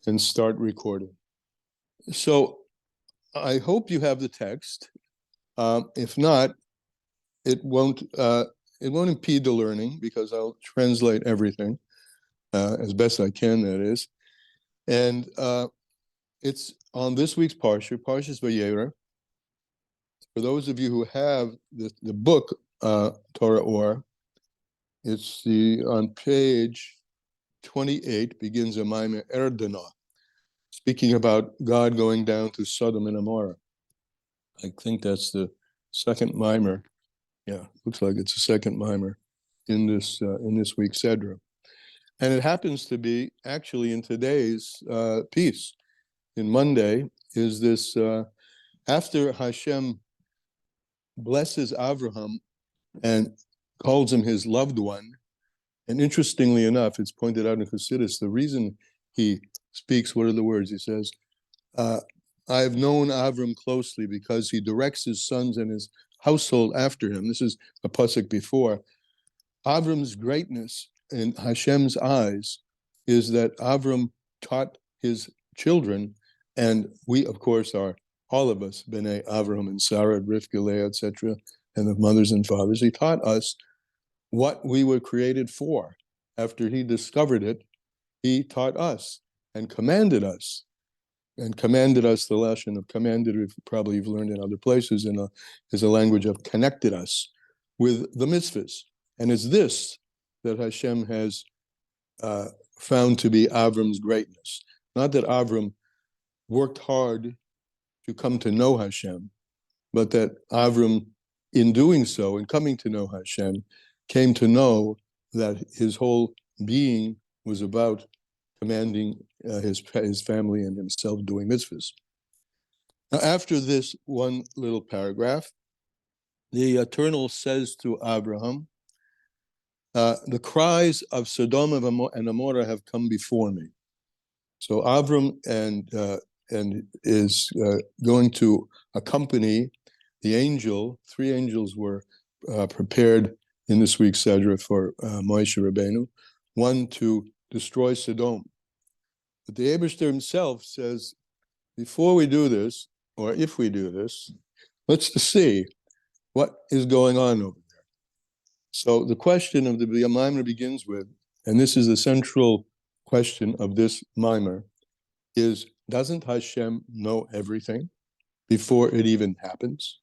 and start recording. So I hope you have the text. If not, it won't impede the learning because I'll translate everything as best I can, that is. And it's on this week's Parsha, Parshas Vayera. For those of you who have the book, Torah Ohr, it's on page 28, begins a maymor Erdana, speaking about God going down to Sodom and Gomorrah. I think that's the second maymor. Yeah, looks like it's the second maymor in this week's Sedra. And it happens to be actually in today's piece. In Monday is this, after Hashem blesses Avraham and calls him his loved one. And interestingly enough, it's pointed out in Chassidus, the reason he speaks, what are the words? He says, I have known Avram closely because he directs his sons and his household after him. This is a pasuk before. Avram's greatness in Hashem's eyes is that Avram taught his children, and we, of course, are all of us, B'nai Avraham and Sarah, Rivka, Leah, etc., and the mothers and fathers. He taught us what we were created for. After he discovered it, he taught us and commanded us. And commanded us, the lashon of commanded, probably you've learned in other places, is a language of connected us with the mitzvahs. And it's this that Hashem has found to be Avram's greatness. Not that Avram worked hard to come to know Hashem, but that Avram, in doing so, in coming to know Hashem, came to know that his whole being was about commanding his family and himself doing mitzvahs. Now, after this one little paragraph, the Eternal says to Abraham, the cries of Sodom and Gomorrah have come before me. So Avram and is going to accompany the angel. 3 angels were prepared in this week's Sedra for Moshe Rabbeinu, one to destroy Sodom. But the Eibishter himself says, before we do this, or if we do this, let's see what is going on over there. So the question of the maymor begins with, and this is the central question of this maymor, is doesn't Hashem know everything before it even happens?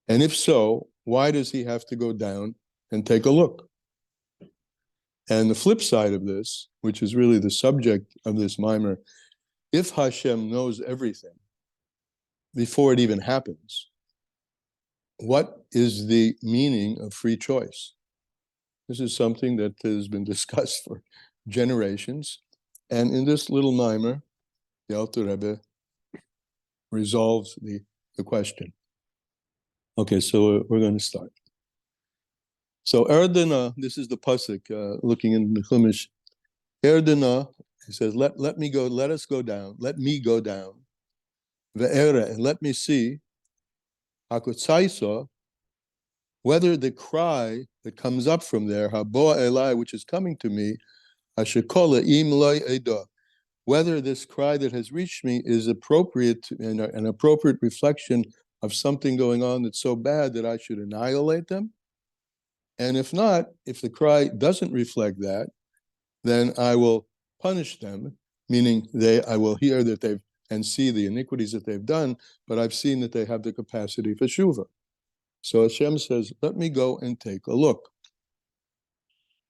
And if so, why does he have to go down and take a look? And the flip side of this, which is really the subject of this maymor, if Hashem knows everything before it even happens, what is the meaning of free choice? This is something that has been discussed for generations. And in this little maymor, the Alter Rebbe resolves the question. Okay, so we're going to start. So Erdana, this is the pasuk looking in the Chumash. Erdana, he says, let me go, let us go down, let me go down. Vayera, and let me see, Hakotzaiso, whether the cry that comes up from there, Haboa Elai, which is coming to me, Hashikola im loy edah, whether this cry that has reached me is appropriate and an appropriate reflection of something going on that's so bad that I should annihilate them. And if not, if the cry doesn't reflect that, then I will punish them, meaning I will hear that they've and see the iniquities that they've done, but I've seen that they have the capacity for tshuva. So Hashem says, let me go and take a look.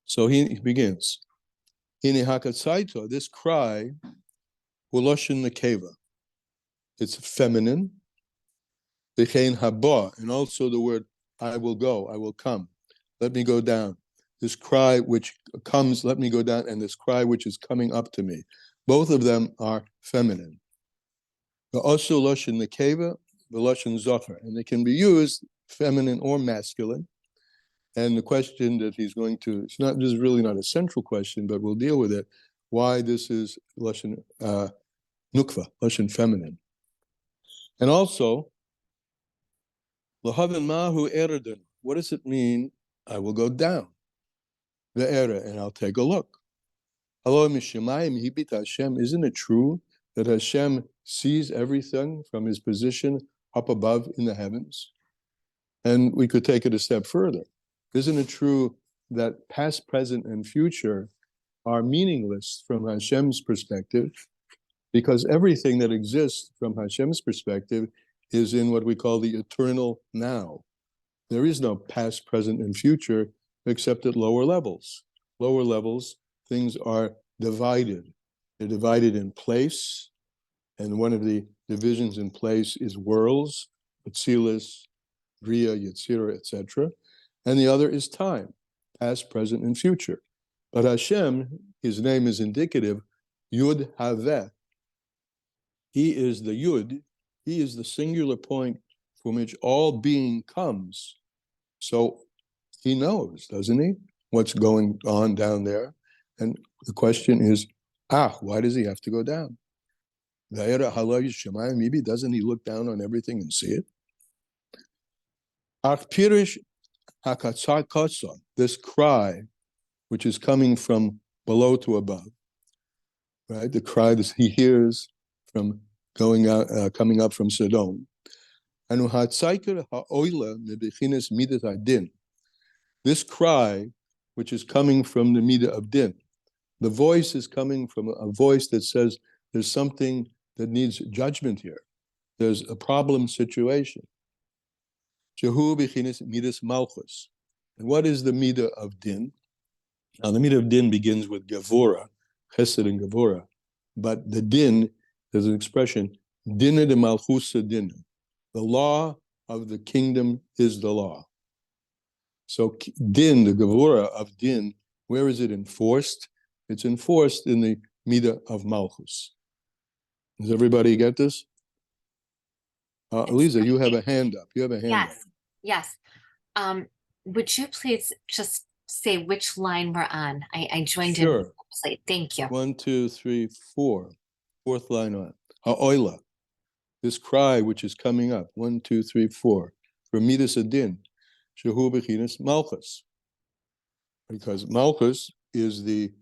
So he begins. Hine hakatsaito, this cry, uloshin nekeva. It's feminine. V'chein haba, and also the word, I will go, I will come. Let me go down. This cry which comes, let me go down, and this cry which is coming up to me. Both of them are feminine. Also loshin nekeva, v'loshin zocher, and they can be used feminine or masculine. And the question that he's going to, it's not just really not a central question, but we'll deal with it. Why this is loshin nukva, loshin feminine, and also lahavin mahu erden. What does it mean? I will go down the era and I'll take a look. Hello, Mishamayim Hibit Hashem. Isn't it true that Hashem sees everything from his position up above in the heavens? And we could take it a step further. Isn't it true that past, present, and future are meaningless from Hashem's perspective? Because everything that exists from Hashem's perspective is in what we call the eternal now. There is no past, present, and future except at lower levels. Lower levels, things are divided. They're divided in place, and one of the divisions in place is worlds, Atzilus, Bria, Yetzirah, etc. And the other is time, past, present, and future. But Hashem, his name is indicative, Yud Haveh. He is the Yud, he is the singular point from which all being comes. So he knows, doesn't he, what's going on down there? And the question is, why does he have to go down? Maybe doesn't he look down on everything and see it? This cry, which is coming from below to above, right? The cry that he hears from coming up from Sodom. This cry, which is coming from the Midah of Din, the voice is coming from a voice that says there's something that needs judgment here. There's a problem situation. Shehu b'chinas midas malchus. And what is the midah of din? Now, the midah of din begins with gavura, chesed and gavura, but the din, there's an expression, dinah de malchusa dinah. The law of the kingdom is the law. So din, the gavura of din, where is it enforced? It's enforced in the midah of malchus. Does everybody get this? Eliza, you have a hand up. You have a hand up. Yes. Would you please just say which line we're on? I joined in late. Thank you. 1, 2, 3, 4. Fourth line on. Ha'oila. This cry which is coming up. 1, 2, 3, 4. For midas adin. Shehu b'chinas malchus. Because malchus is the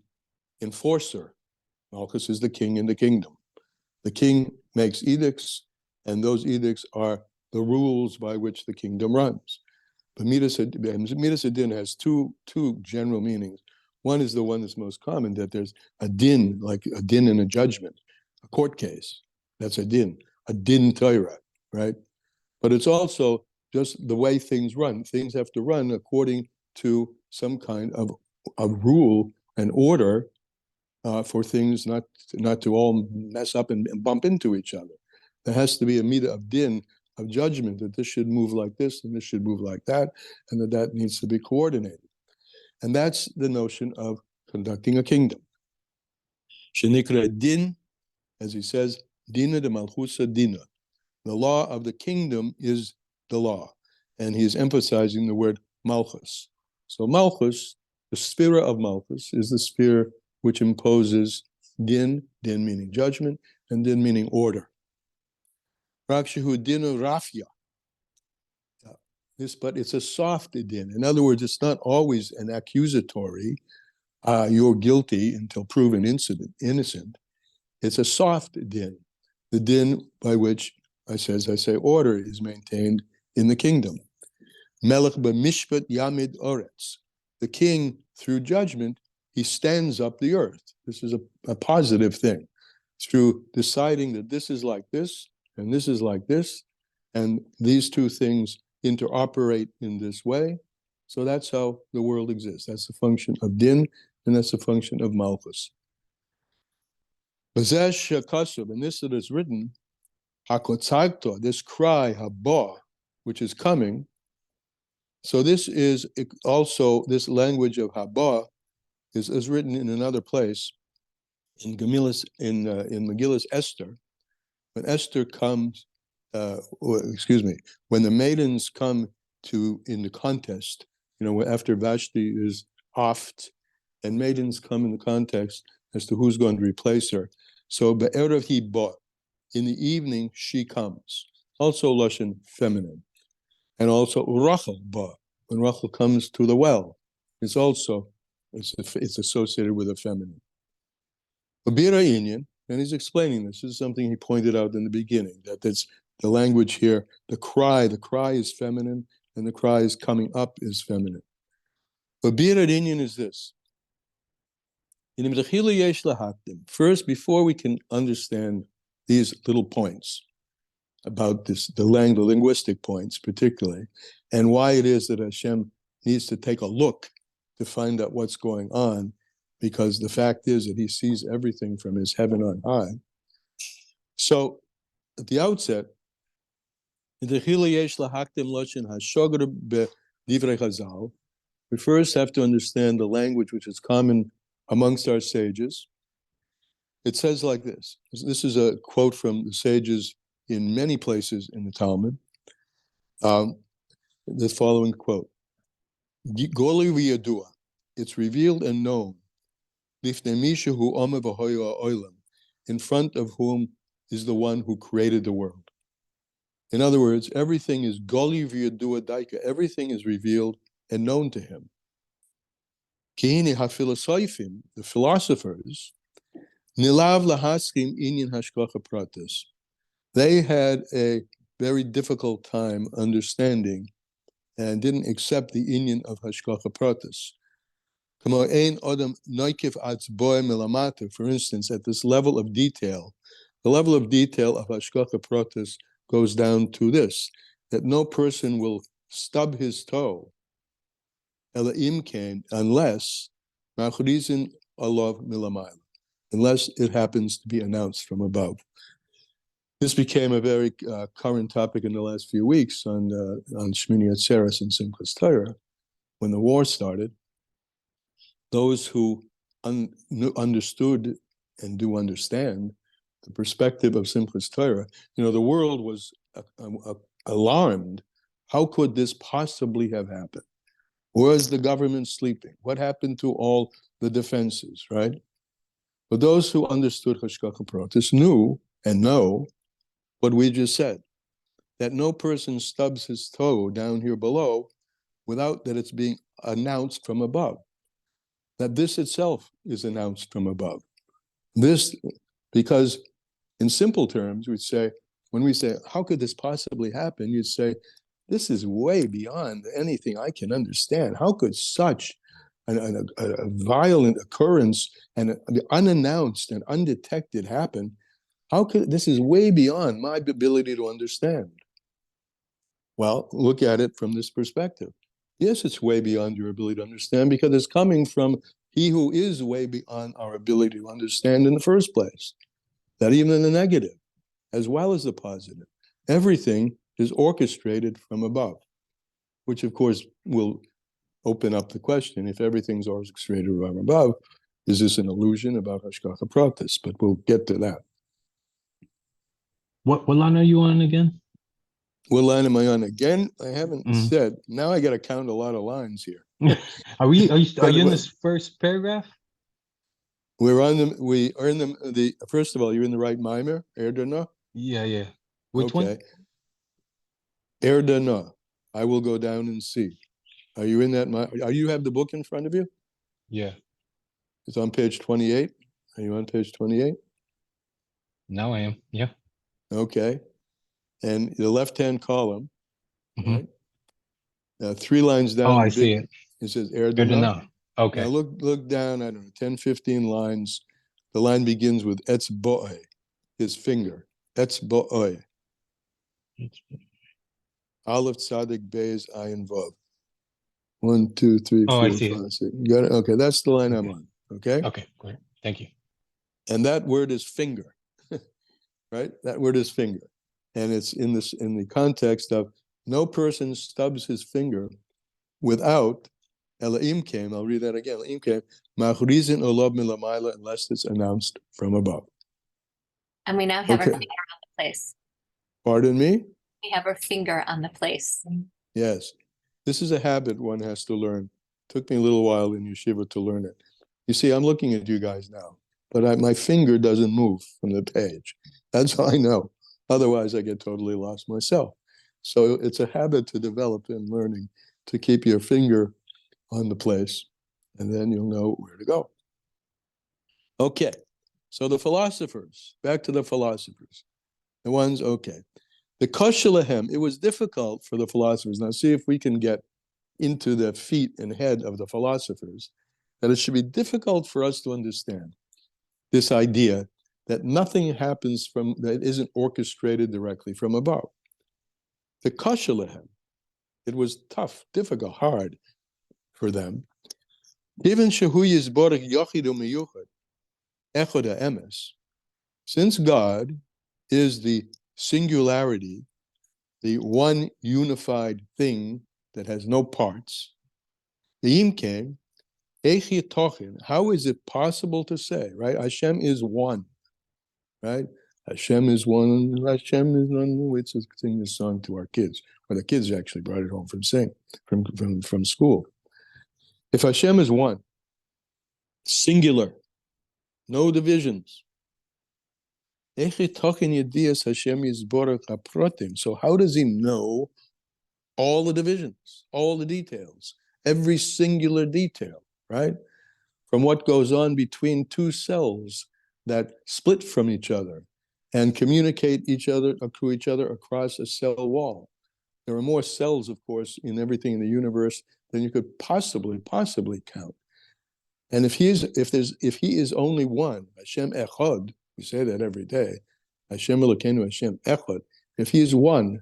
enforcer. Malchus is the king in the kingdom. The king makes edicts, and those edicts are the rules by which the kingdom runs. But midas adin has two general meanings. One is the one that's most common, that there's a din, like a din in a judgment, a court case. That's a din Torah, right? But it's also just the way things run. Things have to run according to some kind of a rule and order for things not to all mess up and bump into each other. There has to be a midah of din, of judgment, that this should move like this and this should move like that, and that needs to be coordinated. And that's the notion of conducting a kingdom. Shenikra din, as he says, dina de malchusa dina. The law of the kingdom is the law. And he's emphasizing the word malchus. So malchus, the sphere of malchus, is the sphere which imposes din meaning judgment, and din meaning order. Rakshahu dinu rafya. But it's a soft din. In other words, it's not always an accusatory, you're guilty until proven innocent. It's a soft din, the din by which, I say, order is maintained in the kingdom. Melech b'mishpat yamid oretz. The king, through judgment, he stands up the earth. This is a positive thing. Through deciding that this is like this, and this is like this, and these two things interoperate in this way. So that's how the world exists. That's the function of din, and that's the function of malchus. Bazesh shakasub, and this that is written, hakotzagto, this cry, haba, which is coming. So this is also, this language of haba is written in another place, in Megillus Esther. When Esther comes, when the maidens come in the contest, after Vashti is offed, and maidens come in the contest as to who's going to replace her. So be'erev he bought, in the evening she comes, also Lashon feminine, and also Rachel bought, when Rachel comes to the well, it's associated with a feminine. Abira Inyan, and he's explaining this. This is something he pointed out in the beginning, that that's the language here, the cry is feminine, and the cry is coming up is feminine. Abira Inyan is this. First, before we can understand these little points about this, the linguistic points particularly, and why it is that Hashem needs to take a look to find out what's going on, because the fact is that he sees everything from his heaven on high. So at the outset, we first have to understand the language which is common amongst our sages. It says like this. This is a quote from the sages in many places in the Talmud. The following quote. Goli v'yadua, it's revealed and known, in front of whom is the one who created the world. In other words, everything is goli v'yadua daika, everything is revealed and known to him. Kihine ha-philosophim, the philosophers, nilav lahaschim inyan hashgacha pratis, they had a very difficult time understanding and didn't accept the inyan of hashgacha pratis. For instance, at this level of detail, the level of detail of hashgacha pratis goes down to this, that no person will stub his toe, unless unless it happens to be announced from above. This became a very current topic in the last few weeks on Shmini Atzeres and Simchas Torah, when the war started. Those who understood and do understand the perspective of Simchas Torah, the world was alarmed. How could this possibly have happened? Was the government sleeping? What happened to all the defenses, right? But those who understood Hashgacha Pratis knew and know what we just said, that no person stubs his toe down here below without that it's being announced from above, that this itself is announced from above. This, because in simple terms, we'd say, when we say, how could this possibly happen? You'd say, this is way beyond anything I can understand. How could such a violent occurrence and unannounced and undetected happen? How could this is way beyond my ability to understand? Well, look at it from this perspective. Yes, it's way beyond your ability to understand, because it's coming from he who is way beyond our ability to understand in the first place. That even in the negative, as well as the positive, everything is orchestrated from above, which of course will open up the question, if everything's orchestrated from above, is this an illusion about Hashgacha Pratis? But we'll get to that. What line are you on again? What line am I on again? I haven't said. Now I got to count a lot of lines here. Are you in this first paragraph? We are in the first of all, you're in the right maymor, Erdana? Yeah. Which one? Erdana. I will go down and see. Are you in that? You have the book in front of you? Yeah. It's on page 28. Are you on page 28? Now I am. Yeah. Okay. And the left-hand column, Mm-hmm. right? 3 lines down. Oh, I see it. It says Erdana. Okay. Now look down, I don't know, 10, 15 lines. The line begins with Etz Bo'eh, his finger. Etz Bo'eh. Aleph Tzadik Beis Ayin Vav. 1, 2, 3, 4, 5, 6. You got it? Okay, that's the line I'm on. Okay? Okay, great. Thank you. And that word is finger. Right? That word is finger. And it's in the context of no person stubs his finger without Elohim came. I'll read that again. Elohim came. Ma'churizin olav milamayla, unless it's announced from above. And we now have our finger on the place. Pardon me? We have our finger on the place. Yes. This is a habit one has to learn. It took me a little while in yeshiva to learn it. You see, I'm looking at you guys now, but my finger doesn't move from the page. That's how I know. Otherwise, I get totally lost myself. So it's a habit to develop in learning, to keep your finger on the place, and then you'll know where to go. Okay, So the philosophers, back to the philosophers, the ones, okay. The Koshalahem, it was difficult for the philosophers. Now see if we can get into the feet and head of the philosophers, that it should be difficult for us to understand this idea that nothing happens that isn't orchestrated directly from above. The Koshalahem, it was tough, difficult, hard for them. Even Shehu Yizborach Yochid Umiyuchad, Echad Emes, since God is the singularity, the one unified thing that has no parts, how is it possible to say, right? Hashem is one, right? Hashem is one, Hashem is one. We sing this song to our kids, or the kids actually brought it home from school. If Hashem is one, singular, no divisions, so how does he know all the divisions, all the details, every singular detail, right? From what goes on between two cells that split from each other and communicate to each other across a cell wall. There are more cells, of course, in everything in the universe than you could possibly count. And if he is only one, Hashem Echad, we say that every day, Hashem Elokeinu, Hashem Echad, if he is one,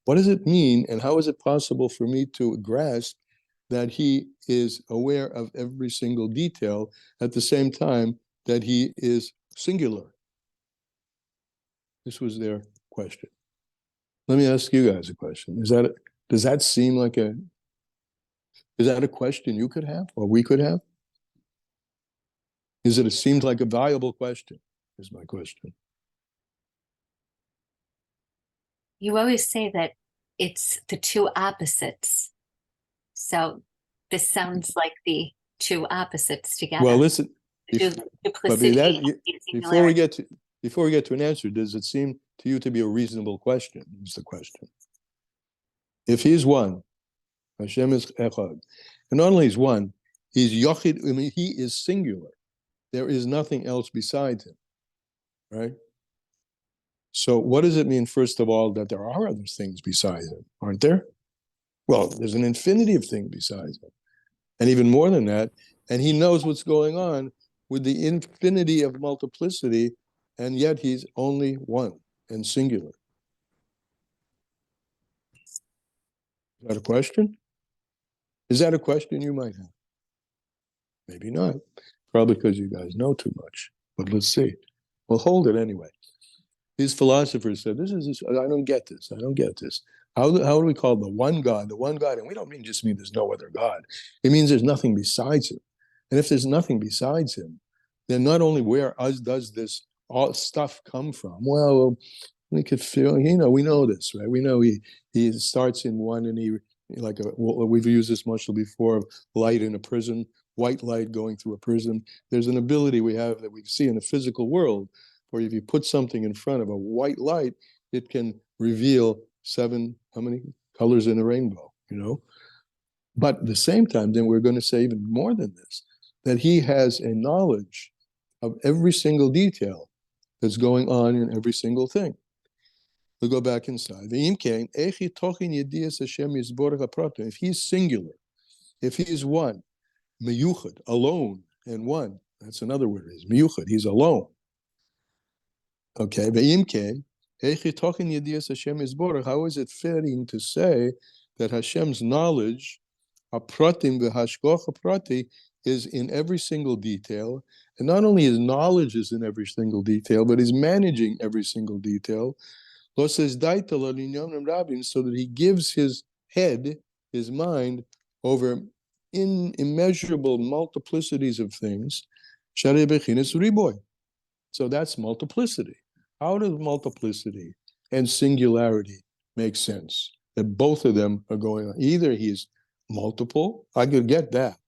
what does it mean, and how is it possible for me to grasp that he is aware of every single detail at the same time that he is singular? This was their question. Let me ask you guys a question. Does that seem like is that a question you could have, or we could have? It seems like a valuable question, is my question. You always say that it's the two opposites. So this sounds like the two opposites together. Well, listen, duplicity, before we get to an answer, does it seem to you to be a reasonable question? Is the question. If he's one, Hashem is Echad, and not only is one, he's Yochid, I mean, he is singular. There is nothing else besides him, right? So what does it mean, first of all, that there are other things besides him, aren't there? Well, there's an infinity of things besides him. And even more than that, and he knows what's going on with the infinity of multiplicity, and yet he's only one and singular. Is that a question? Is that a question you might have? Maybe not. Probably because you guys know too much. But let's see. We'll hold it anyway. These philosophers said, I don't get this. I don't get this. How do we call the one God? The one God, and we don't just mean there's no other God. It means there's nothing besides him. And if there's nothing besides him, then not only where does this all stuff come from? Well, we could feel, we know this, right? We know he starts in one, and we've used this much before, of light in a prison, white light going through a prison. There's an ability we have that we see in the physical world, where if you put something in front of a white light, it can reveal how many colors in a rainbow, But at the same time, then we're going to say even more than this, that he has a knowledge of every single detail that's going on in every single thing. We'll go back inside. If he's singular, if he is one, meyuchad, alone and one, that's another word, is meyuchad, he's alone. Okay, how is it fitting to say that Hashem's knowledge, is in every single detail, and not only his knowledge is in every single detail, but he's managing every single detail, so that he gives his head, his mind, over immeasurable multiplicities of things. So that's multiplicity. How does multiplicity and singularity make sense? That both of them are going on. Either he's multiple, I could get that,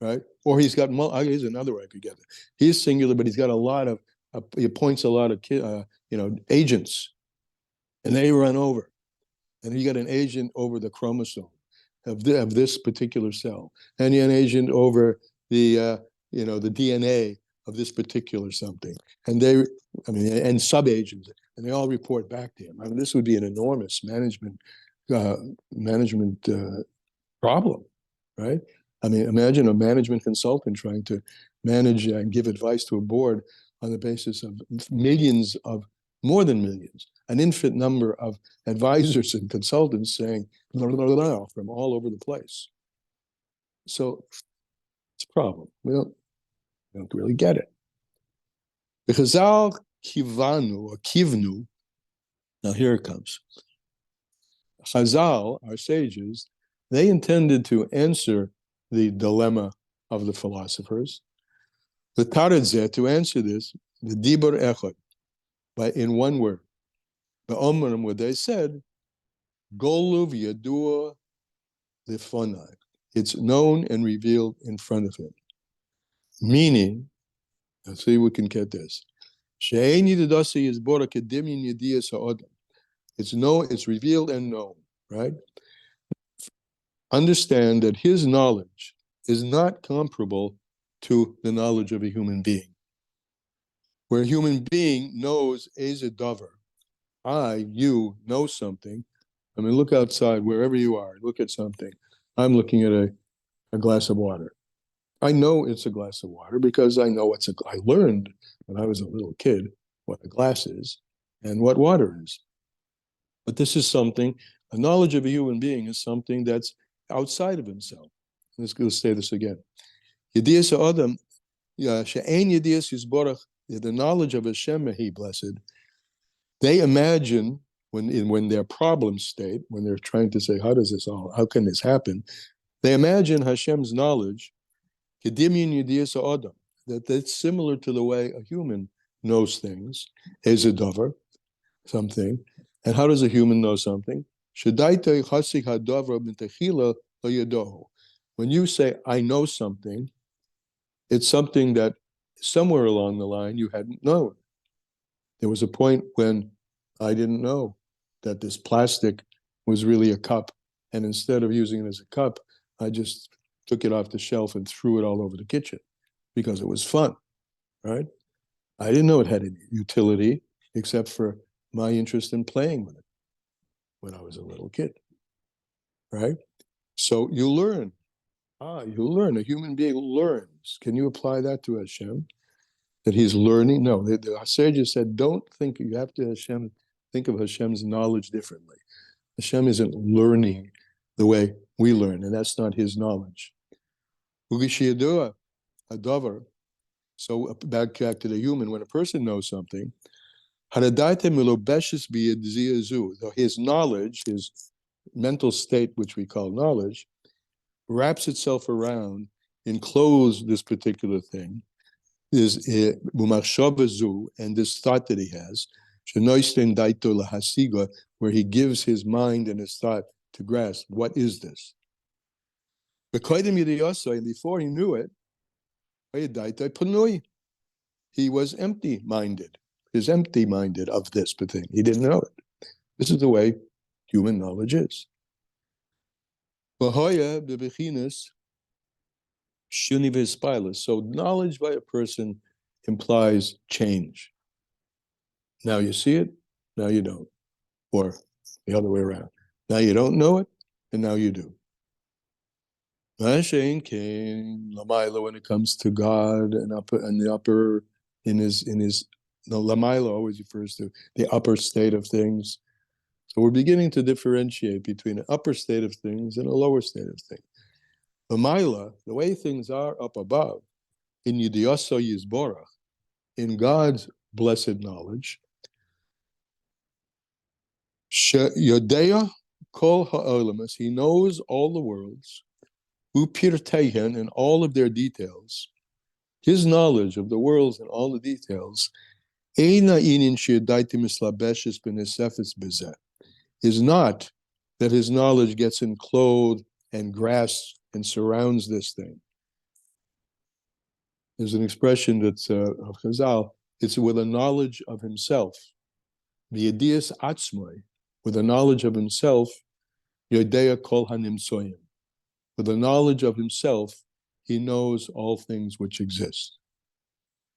right? Or he's got, here's another way I could get it. He's singular, but he's got a lot of, he appoints a lot of, agents, and they run over. And you got an agent over the chromosome of this particular cell, and you have an agent over the, the DNA of this particular something. And and sub-agents, and they all report back to him. I mean, this would be an enormous management problem, right? I mean, imagine a management consultant trying to manage and give advice to a board on the basis of millions of, more than millions, an infinite number of advisors and consultants saying blah, blah, blah, blah, from all over the place. So it's a problem. We don't really get it. The Chazal kivanu or kivnu, now here it comes. Chazal, our sages, they intended to answer the dilemma of the philosophers. The Taratzeh, to answer this, the dibur echad, in one word. The Omrim, what they said, Goluv Yadua Lifonai. It's known and revealed in front of him. Meaning, let's see if we can get this. It's known, it's revealed and known, right? Understand that his knowledge is not comparable to the knowledge of a human being. Where a human being knows eze davar, you know something. I mean, look outside, wherever you are, look at something. I'm looking at a glass of water. I know it's a glass of water because I know I learned when I was a little kid what a glass is and what water is. But this is something, a knowledge of a human being is something that's outside of himself. Let's say this again. Yediyas Adam, she'ein yediyas yisborach, the knowledge of Hashem, He blessed. They imagine when their problem state, when they're trying to say, how can this happen? They imagine Hashem's knowledge, that that's similar to the way a human knows things, as a davar, something. And how does a human know something? When you say, I know something, it's something that somewhere along the line you hadn't known. There was a point when I didn't know that this plastic was really a cup. And instead of using it as a cup, I just took it off the shelf and threw it all over the kitchen because it was fun, right? I didn't know it had any utility except for my interest in playing with it when I was a little kid, right? So you learn. You learn. A human being learns. Can you apply that to Hashem? That he's learning? No, the sages said, don't think, you have to think of Hashem's knowledge differently. Hashem isn't learning the way we learn, and that's not his knowledge. So back to the human, when a person knows something, his knowledge, his mental state, which we call knowledge, wraps itself around, encloses this particular thing, is and this thought that he has, where he gives his mind and his thought to grasp, what is this? And before he knew it, he was empty-minded. He's empty-minded of this thing. He didn't know it. This is the way human knowledge is. So knowledge by a person implies change. Now you see it, now you don't. Or the other way around. Now you don't know it, and now you do. When it comes to God and the upper, Lamaila always refers to the upper state of things. So we're beginning to differentiate between an upper state of things and a lower state of things. Lamaila, the way things are up above, in Yidiyasa Yizborach, in God's blessed knowledge, Yodeya Kol Ha'olamas, he knows all the worlds, Upirteihen, in all of their details. His knowledge of the worlds and all the details is not that his knowledge gets enclosed and grasps and surrounds this thing. There's an expression that's of Chazal, it's with a knowledge of himself. The Yedias Atzmai, with a knowledge of himself, Yodeya Kol Hanimsoyim. With the knowledge of himself, he knows all things which exist.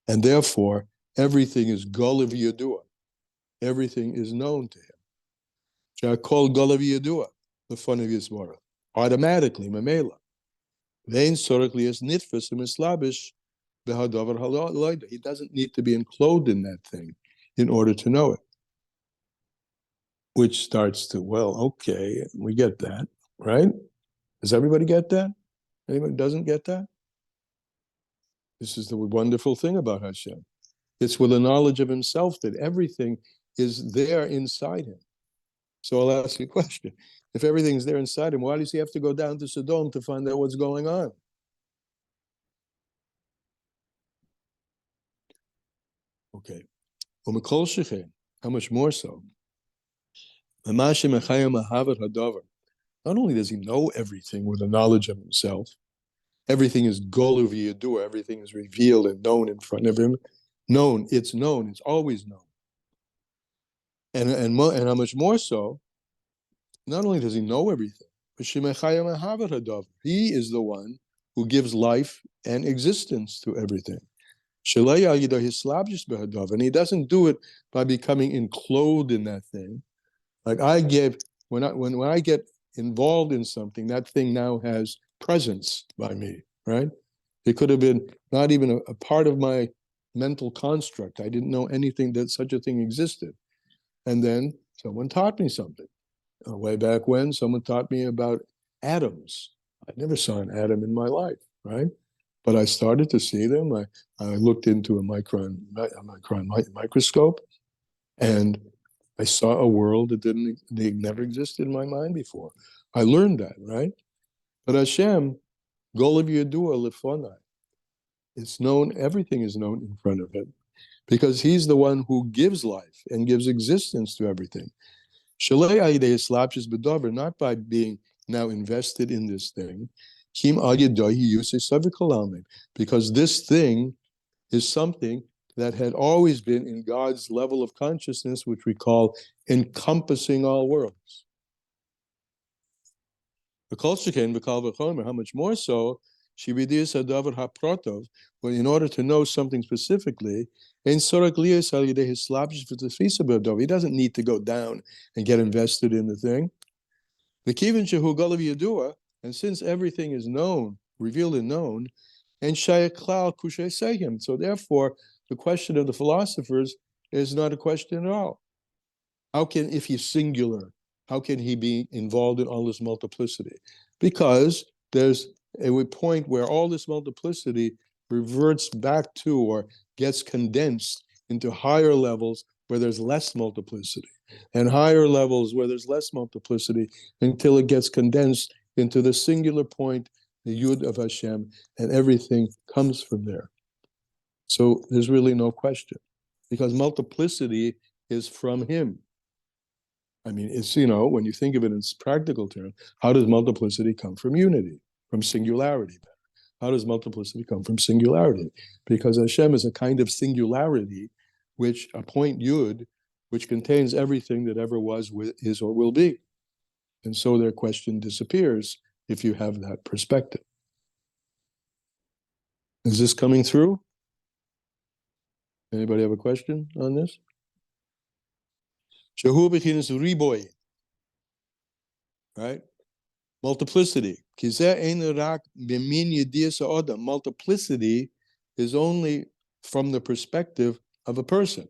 And therefore, everything is Golav Yadua. Everything is known to him. Shakol Golav Yadua, the fun of Yismora. Automatically, Mamela. Vein Sorokli is Nitfus and Mislabish Behadavar Haloida. He doesn't need to be enclosed in that thing in order to know it. Which starts to, well, okay, we get that, right? Does everybody get that? Anybody doesn't get that? This is the wonderful thing about Hashem. It's with the knowledge of himself that everything is there inside him. So I'll ask you a question. If everything's there inside him, why does he have to go down to Sodom to find out what's going on? Okay. How much more so? Not only does he know everything with the knowledge of himself, everything is golu v'yadua, everything is revealed and known in front of him. It's always known. And how much more so, not only does he know everything, but he is the one who gives life and existence to everything. And he doesn't do it by becoming enclosed in that thing. Like when I get involved in something, that thing now has presence by me, right? It could have been not even a part of my mental construct. I didn't know anything that such a thing existed. And then someone taught me something. Way back when, someone taught me about atoms. I never saw an atom in my life, right? But I started to see them. I looked into a microscope, and I saw a world that they never existed in my mind before. I learned that, right? But Hashem, Golav Yadua Lefonai, it's known, everything is known in front of him, because he's the one who gives life and gives existence to everything. Not by being now invested in this thing, because this thing is something that had always been in God's level of consciousness, which we call encompassing all worlds. How much more so, when in order to know something specifically, he doesn't need to go down and get invested in the thing. And since everything is known, revealed and known, and so therefore, the question of the philosophers is not a question at all. How can, if he's singular, how can he be involved in all this multiplicity? Because there's a point where all this multiplicity reverts back to or gets condensed into higher levels where there's less multiplicity, and higher levels where there's less multiplicity, until it gets condensed into the singular point, the Yud of Hashem, and everything comes from there. So there's really no question, because multiplicity is from him. I mean, it's, when you think of it in practical terms, how does multiplicity come from unity, from singularity? How does multiplicity come from singularity? Because Hashem is a kind of singularity, which a point Yud, which contains everything that ever was, is, or will be. And so their question disappears if you have that perspective. Is this coming through? Anybody have a question on this? Shehu b'chinas riboy, right? Multiplicity. Multiplicity is only from the perspective of a person.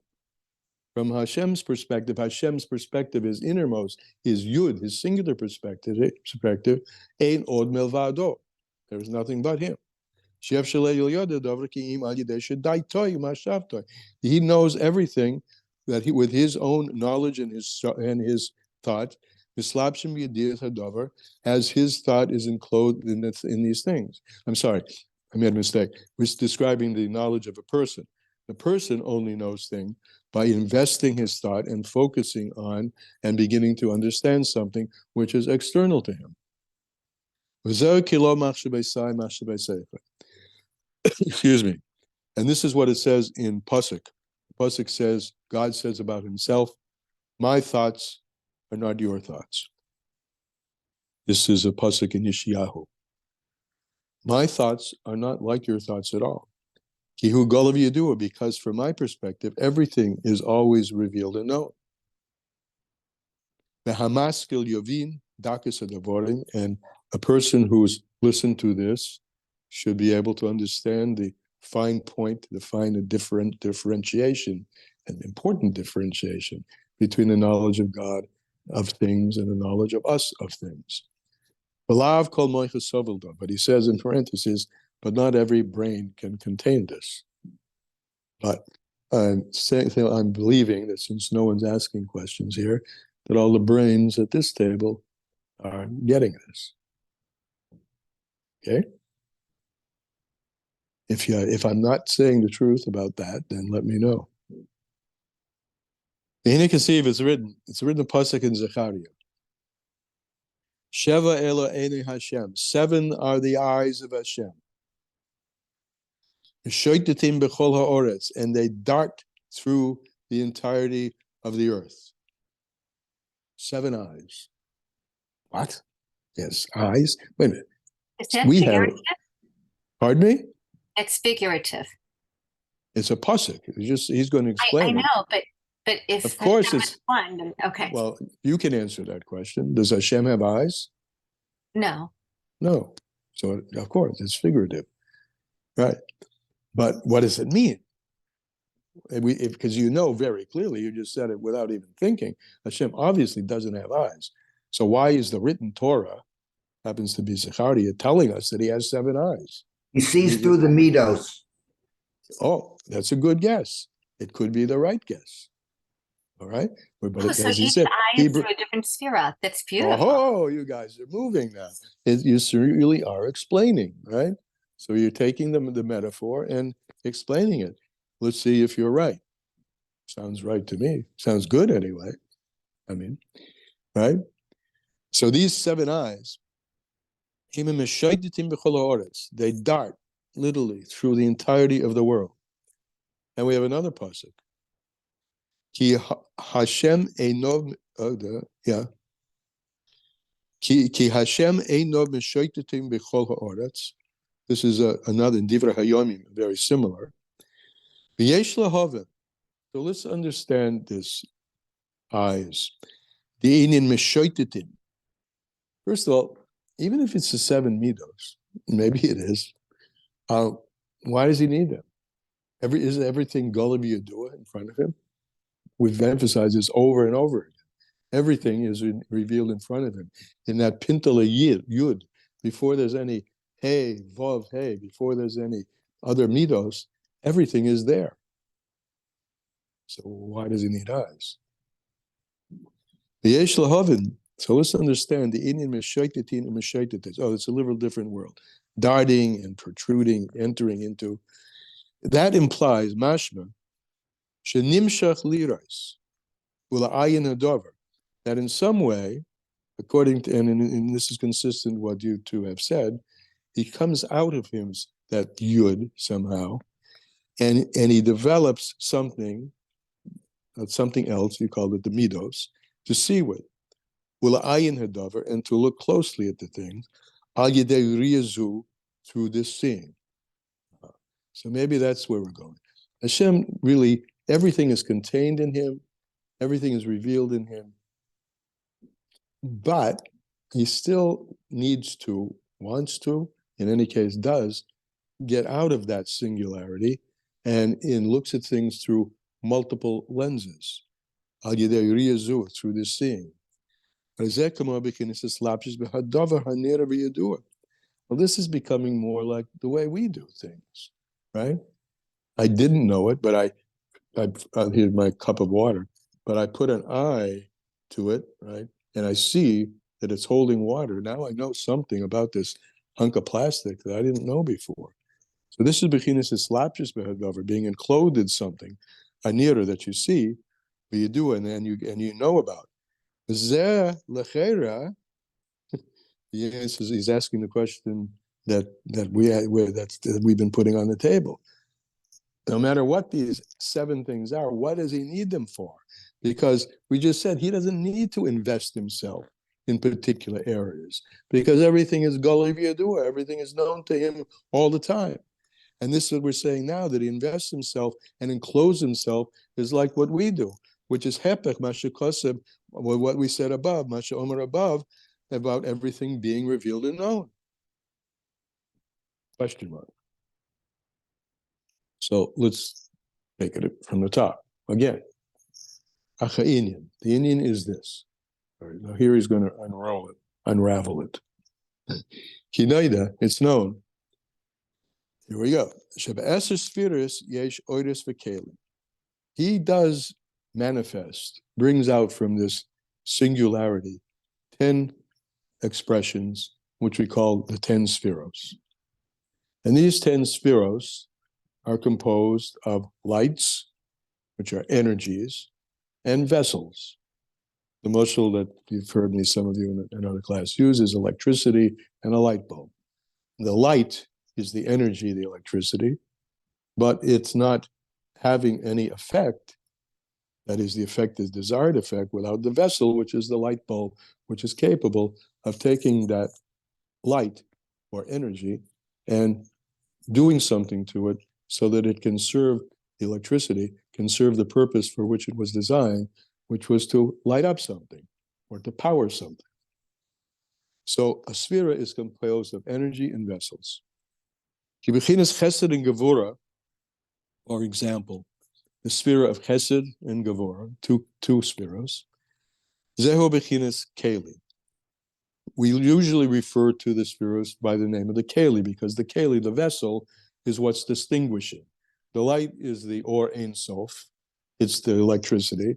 From Hashem's perspective is innermost, his Yud, his singular perspective, ein od melvado. There is nothing but him. He knows everything that he, with his own knowledge and his thought, as his thought is enclosed in these things. I'm sorry, I made a mistake. We're describing the knowledge of a person. The person only knows things by investing his thought and focusing on and beginning to understand something which is external to him. Excuse me. And this is what it says in Pasuk. Pasuk says, God says about himself, my thoughts are not your thoughts. This is a Pasuk in Yeshayahu. My thoughts are not like your thoughts at all. Kihu Golav Yadua, because from my perspective, everything is always revealed and known. The Hamaskil Yovin, Dakas Adavorim, and a person who's listened to this should be able to understand the fine point, to find a different differentiation, an important differentiation between the knowledge of God of things and the knowledge of us of things. But he says in parentheses, but not every brain can contain this. But I'm believing that since no one's asking questions here, that all the brains at this table are getting this. Okay? If I'm not saying the truth about that, then let me know. It's written in Pasuk in Zechariah. Sheva Elo Einei Hashem. 7 are the eyes of Hashem. Shoitetim bechol ha'oretz, and they dart through the entirety of the earth. 7 eyes. What? Yes, eyes. Wait a minute. Is that We figurative? have. Pardon me? It's figurative. It's a pasuk. He's going to explain. I it. know, but if Of course Hashem it's- is one, then okay. Well, you can answer that question. Does Hashem have eyes? No. No. So of course it's figurative, right? But what does it mean? Because you know very clearly, you just said it without even thinking. Hashem obviously doesn't have eyes. So why is the written Torah, happens to be Zechariah, telling us that he has 7 eyes? He sees through the midos. Oh, that's a good guess. It could be the right guess. All right? But Oh, so as he each said, eye is through a different sphere. That's beautiful. oh, you guys are moving now. You really are explaining, right? So you're taking the metaphor and explaining it. Let's see if you're right. Sounds right to me. Sounds good anyway. I mean, right? So these 7 eyes, they dart literally through the entirety of the world. And we have another pasuk. Ki Hashem einov, Ki Hashem einov meshoitetim b'chol ha'oretz. This is another in Divrei Hayomim, very similar. V'yesh lahavim. So let's understand this eyes. The inin meshoitetim. First of all, even if it's the 7 midos, maybe it is. Why does he need them? Isn't everything Golav Yadua in front of him? We've emphasized this over and over again. Everything is revealed in front of him. In that Pintala Yud, before there's any Hey, Vav, Hey, before there's any other midos, everything is there. So why does he need eyes? V'yesh lahavin. So let's understand the Indian Meshaitatin and Meshaitatis. Oh, it's a little different world. Darting and protruding, entering into. That implies mashma, shenimshach lirais, ula'ayin hadover, that in some way, according to, and this is consistent with what you two have said, he comes out of him, that yud, somehow, and he develops something else, you called it the midos, to see with. Ula'ayin hadover, and to look closely at the things, al yedei riyazu, through this seeing. So maybe that's where we're going. Hashem really, everything is contained in him, everything is revealed in him, but he still needs to, wants to, in any case does, get out of that singularity and looks at things through multiple lenses. Al yedei riyazu, through this seeing. Well, this is becoming more like the way we do things, right? I didn't know it, but here's my cup of water, but I put an eye to it, right? And I see that it's holding water. Now I know something about this hunk of plastic that I didn't know before. So this is bechinas islapshus behadavar, being enclosed in something, a nearer that you see, but you do, and you know about. Zeh lechera. Yes, he's asking the question that we've been putting on the table. No matter what these 7 things are, what does he need them for? Because we just said he doesn't need to invest himself in particular areas, because everything is Golav Yadua, everything is known to him all the time. And this is what we're saying now, that he invests himself and encloses himself is like what we do, which is hepech, masha koseb, what we said above, masha omer above, about everything being revealed and known. Question mark. So let's take it from the top again. Acha inyan. The inyan is this. All right, now here he's going to unravel it. Kinaida, it's known. Here we go. He does manifest, brings out from this singularity 10 expressions, which we call the 10 spheros. And these 10 spheros are composed of lights, which are energies, and vessels. The mashal that you've heard me, some of you in another class use, is electricity and a light bulb. The light is the energy, the electricity, but it's not having any effect. That is, the effect is desired effect without the vessel, which is the light bulb, which is capable of taking that light or energy and doing something to it so that it can serve the electricity, can serve the purpose for which it was designed, which was to light up something or to power something. So a sphera is composed of energy and vessels. Kibechinas chesed and gevura, for example, the sphere of chesed and gevura, two spheros. Zeho bechinas keli. We usually refer to the spheros by the name of the keli, because the keli, the vessel, is what's distinguishing. The light is the or ein sof, it's the electricity.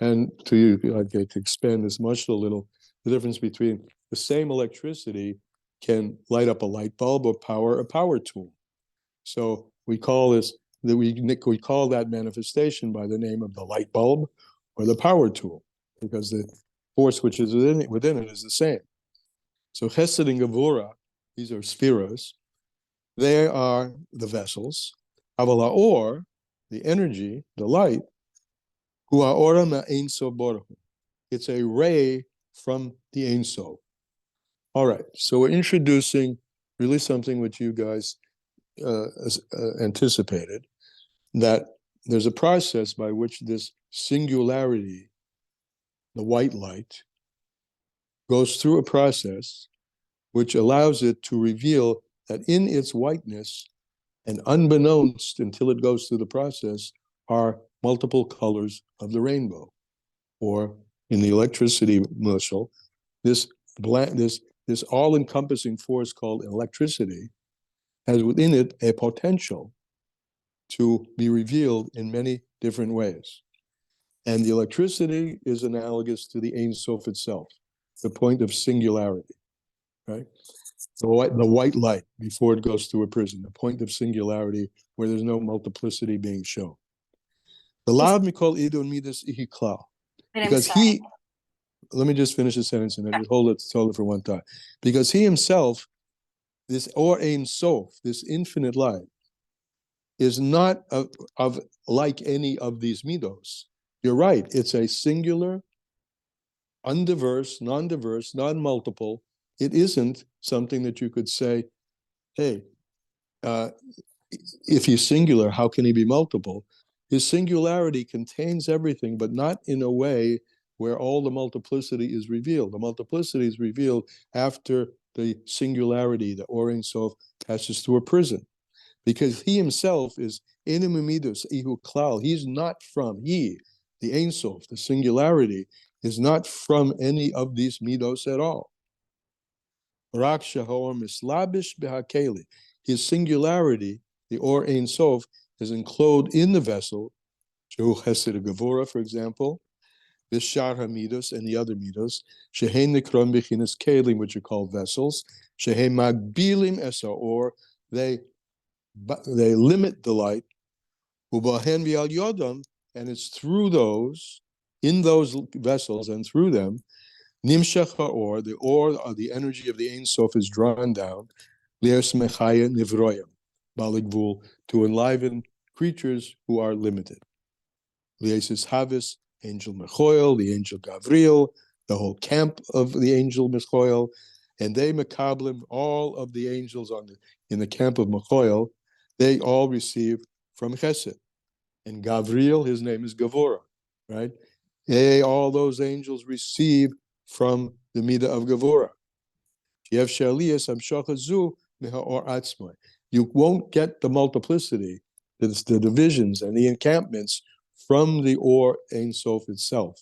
And to you, I'd like to expand this much a little, the difference between the same electricity can light up a light bulb or power a power tool. So we call this, that we call that manifestation by the name of the light bulb or the power tool, because the force which is within it is the same. So chesed and gevura, these are spheros. They are the vessels. Aval ha'or, the energy, the light, hu ha'ora ma'ein sof baruch hu. It's a ray from the Ein Sof. All right, so we're introducing really something which you guys anticipated, that there's a process by which this singularity, the white light, goes through a process which allows it to reveal that in its whiteness, and unbeknownst until it goes through the process, are multiple colors of the rainbow. Or in the electricity mashal, this all-encompassing force called electricity has within it a potential to be revealed in many different ways. And the electricity is analogous to the Ein Sof itself, the point of singularity, right? The white light before it goes through a prism, the point of singularity where there's no multiplicity being shown. The lav mikol idun midas ihi klal. Because let me just finish the sentence and then just hold it for one time. Because he himself, this or Ein Sof, this infinite light, is not of like any of these midos. You're right, it's a singular, undiverse, non-diverse, non-multiple. It isn't something that you could say, hey, if he's singular, how can he be multiple? His singularity contains everything, but not in a way where all the multiplicity is revealed. The multiplicity is revealed after the singularity, the Or Ein Sof, passes through a prism. Because he himself is inimimidus ihu klal. He's not from, the Ein Sof, the singularity, is not from any of these midos at all. Rak shahor mislabish behakeli. His singularity, the Or Ein Sof, is enclosed in the vessel, Shehu Chesed Gevura, for example, Bishar HaMidos and the other midos, Shehein Nikron Bechinas Kelim, which are called vessels, Shehein Magbilim Es HaOr, they limit the light, Ubahen V'al Yodam, and it's through those, in those vessels and through them, Nimshach HaOr, the Or, the energy of the Ein Sof, is drawn down, Liers Mechaya Nivroyam, Baligvul, to enliven creatures who are limited. Liesis Havis, Angel Mechoil, the angel Gavriel, the whole camp of the angel Mechoil, and they Mekablim, all of the angels in the camp of Mechoil, they all receive from Chesed. And Gavriel, his name is Gavora, right? All those angels receive from the Midah of Gavora. You won't get the multiplicity, the divisions and the encampments from the Or Ein Sof itself,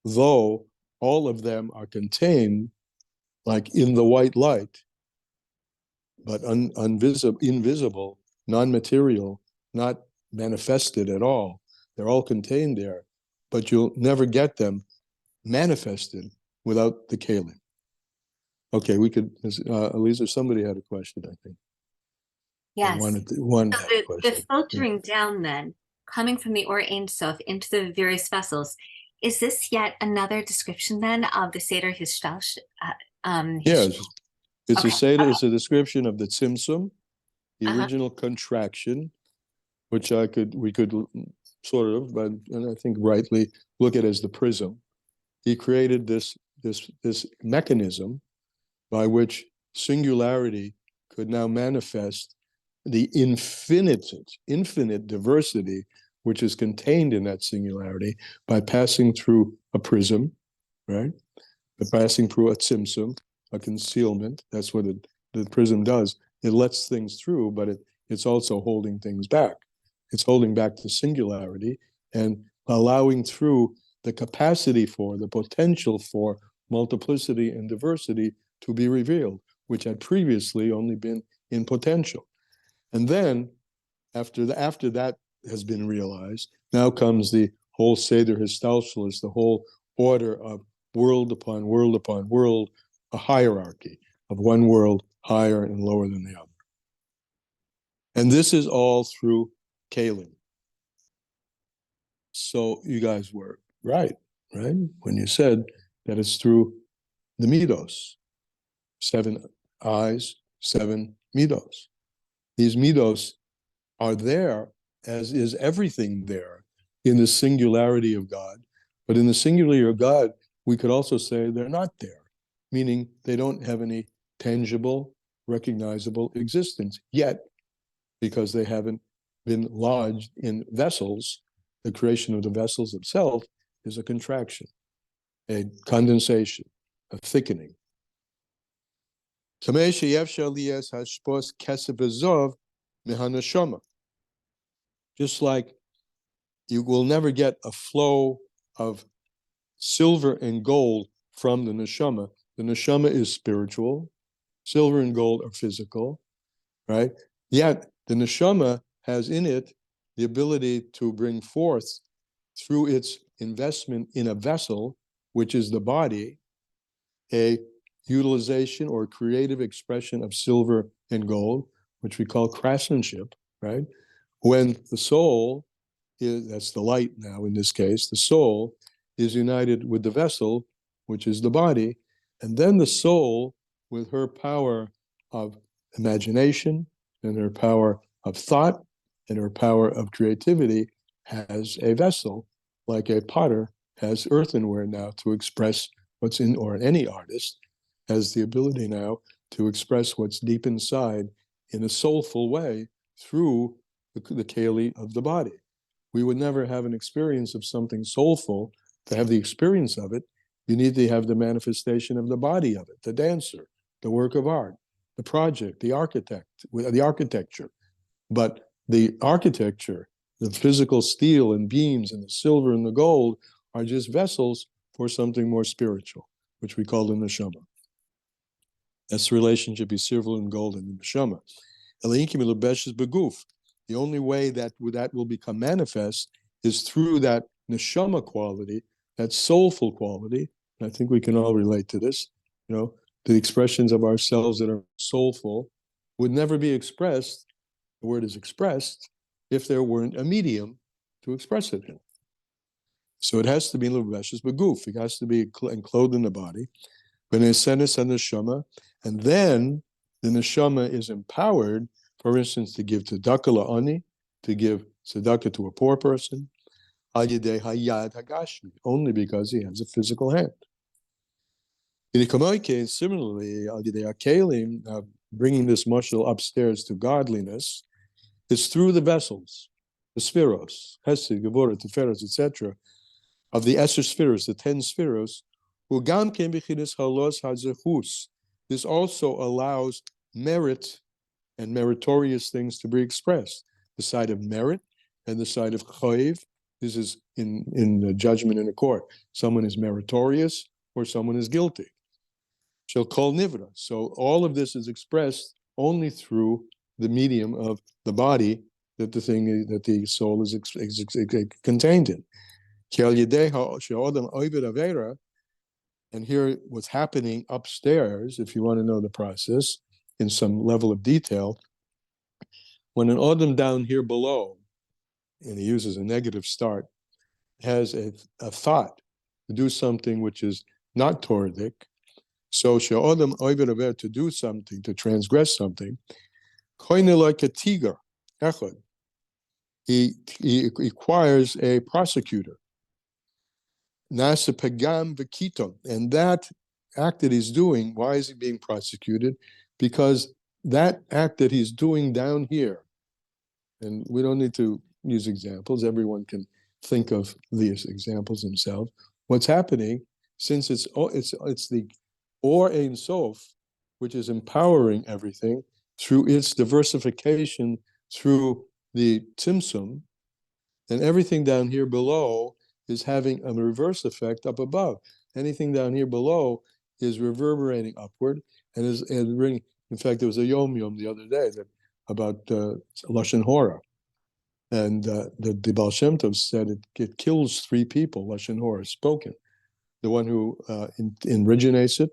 though all of them are contained like in the white light, but invisible, non-material, not manifested at all. They're all contained there, but you'll never get them manifested without the kalim. Okay, we could, Elisa, somebody had a question, I think. Yes. One So had a question. the filtering down then, coming from the Or Ein Sof into the various vessels, is this yet another description then of the Seder Hishtalsh? Yes, it's Okay. a Seder, it's a description of the Tzimtzum, the Uh-huh. original contraction, which we could sort of, but and I think rightly look at as the prism. He created this mechanism by which singularity could now manifest the infinite diversity which is contained in that singularity by passing through a prism, right? By passing through a tzimtzum, a concealment. That's what the prism does. It lets things through, but it's also holding things back. It's holding back the singularity and allowing through the capacity for, the potential for multiplicity and diversity to be revealed, which had previously only been in potential. And then, after that has been realized, now comes the whole Seder Histalshalis, the whole order of world upon world upon world, a hierarchy of one world higher and lower than the other. And this is all through Kalim. So you guys were right? When you said that it's through the midos, 7 eyes, 7 midos. These midos are there, as is everything there, in the singularity of God. But in the singularity of God, we could also say they're not there, meaning they don't have any tangible, recognizable existence yet, because they haven't been lodged in vessels. The creation of the vessels itself is a contraction, a condensation, a thickening. Just like you will never get a flow of silver and gold from the neshama. The neshama is spiritual, silver and gold are physical, right? Yet the neshama has in it the ability to bring forth, through its investment in a vessel, which is the body, a utilization or creative expression of silver and gold, which we call craftsmanship, right? When the soul is, that's the light now in this case, the soul is united with the vessel, which is the body, and then the soul, with her power of imagination and her power of thought and her power of creativity, has a vessel, like a potter has earthenware now to express what's in, or any artist has the ability now to express what's deep inside in a soulful way through the keli of the body. We would never have an experience of something soulful. To have the experience of it, you need to have the manifestation of the body of it, the dancer, the work of art, the project, the architecture. But the architecture, the physical steel and beams and the silver and the gold are just vessels for something more spiritual, which we call the neshama. That's the relationship between silver and gold and the neshama. The only way that will become manifest is through that neshama quality, that soulful quality. And I think we can all relate to this. You know, the expressions of ourselves that are soulful would never be expressed, the word is expressed, if there weren't a medium to express it in. So it has to be lebeshes beguf. It has to be enclosed in the body. V'nesenes haneshama, and then the neshama is empowered, for instance, to give tzedakah la'ani, to give tzedakah to a poor person, al yedei hayad hagashmi, only because he has a physical hand. Similarly, al yedei hakelim, bringing this mashal upstairs to godliness, is through the vessels, the spheros, Hesed, Gevurah, Tiferes, etc., of the Esser spheros, the 10 spheros, Ugam ken b'chinas halos hazechus. This also allows merit and meritorious things to be expressed. The side of merit and the side of chayiv. This is in the judgment in a court. Someone is meritorious or someone is guilty. Shall call nivra. So all of this is expressed only through the medium of the body that the soul is contained in. And here, what's happening upstairs, if you want to know the process in some level of detail, when an Adam down here below, and he uses a negative start, has a thought to do something which is not Toradic, so she'odam oived aver, to do something, to transgress something, koine like a tiger, echad, he requires a prosecutor. Nasa pagam v'kiton, and that act that he's doing, why is he being prosecuted? Because that act that he's doing down here, and we don't need to use examples, everyone can think of these examples themselves. What's happening, since it's the Or Ein Sof, which is empowering everything through its diversification through the Tzimtzum, and everything down here below is having a reverse effect up above. Anything down here below is reverberating upward and bringing. In fact, there was a Yom the other day about Lashon Hora, and the Baal Shem Tov said it kills 3 people. Lashon Hora spoken, the one who originates it,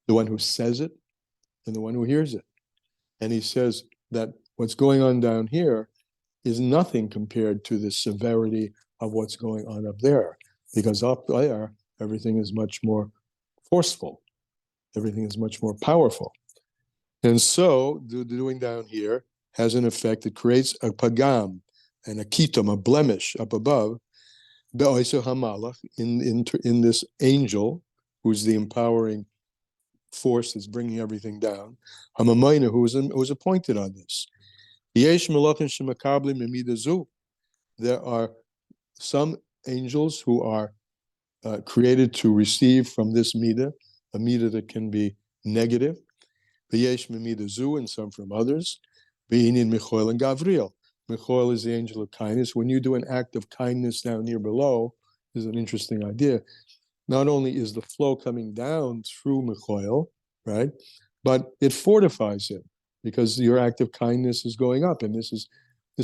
the one who says it, and the one who hears it. And he says that what's going on down here is nothing compared to the severity of what's going on up there, because up there everything is much more forceful, everything is much more powerful. And so doing down here has an effect. It creates a pagam and a kitom, a blemish up above, be'oiso hamalach, in this angel who's the empowering force that's bringing everything down, hamamayna, who was appointed on this. Yesh melachim shemakablim memidazu. There are some angels who are created to receive from this midah, a midah that can be negative. V'yesh memidazu, and some from others. V'inin Michoel and Gavriel. Michoel is the angel of kindness. When you do an act of kindness down here below, is an interesting idea. Not only is the flow coming down through Michoel, right, but it fortifies him, because your act of kindness is going up, and this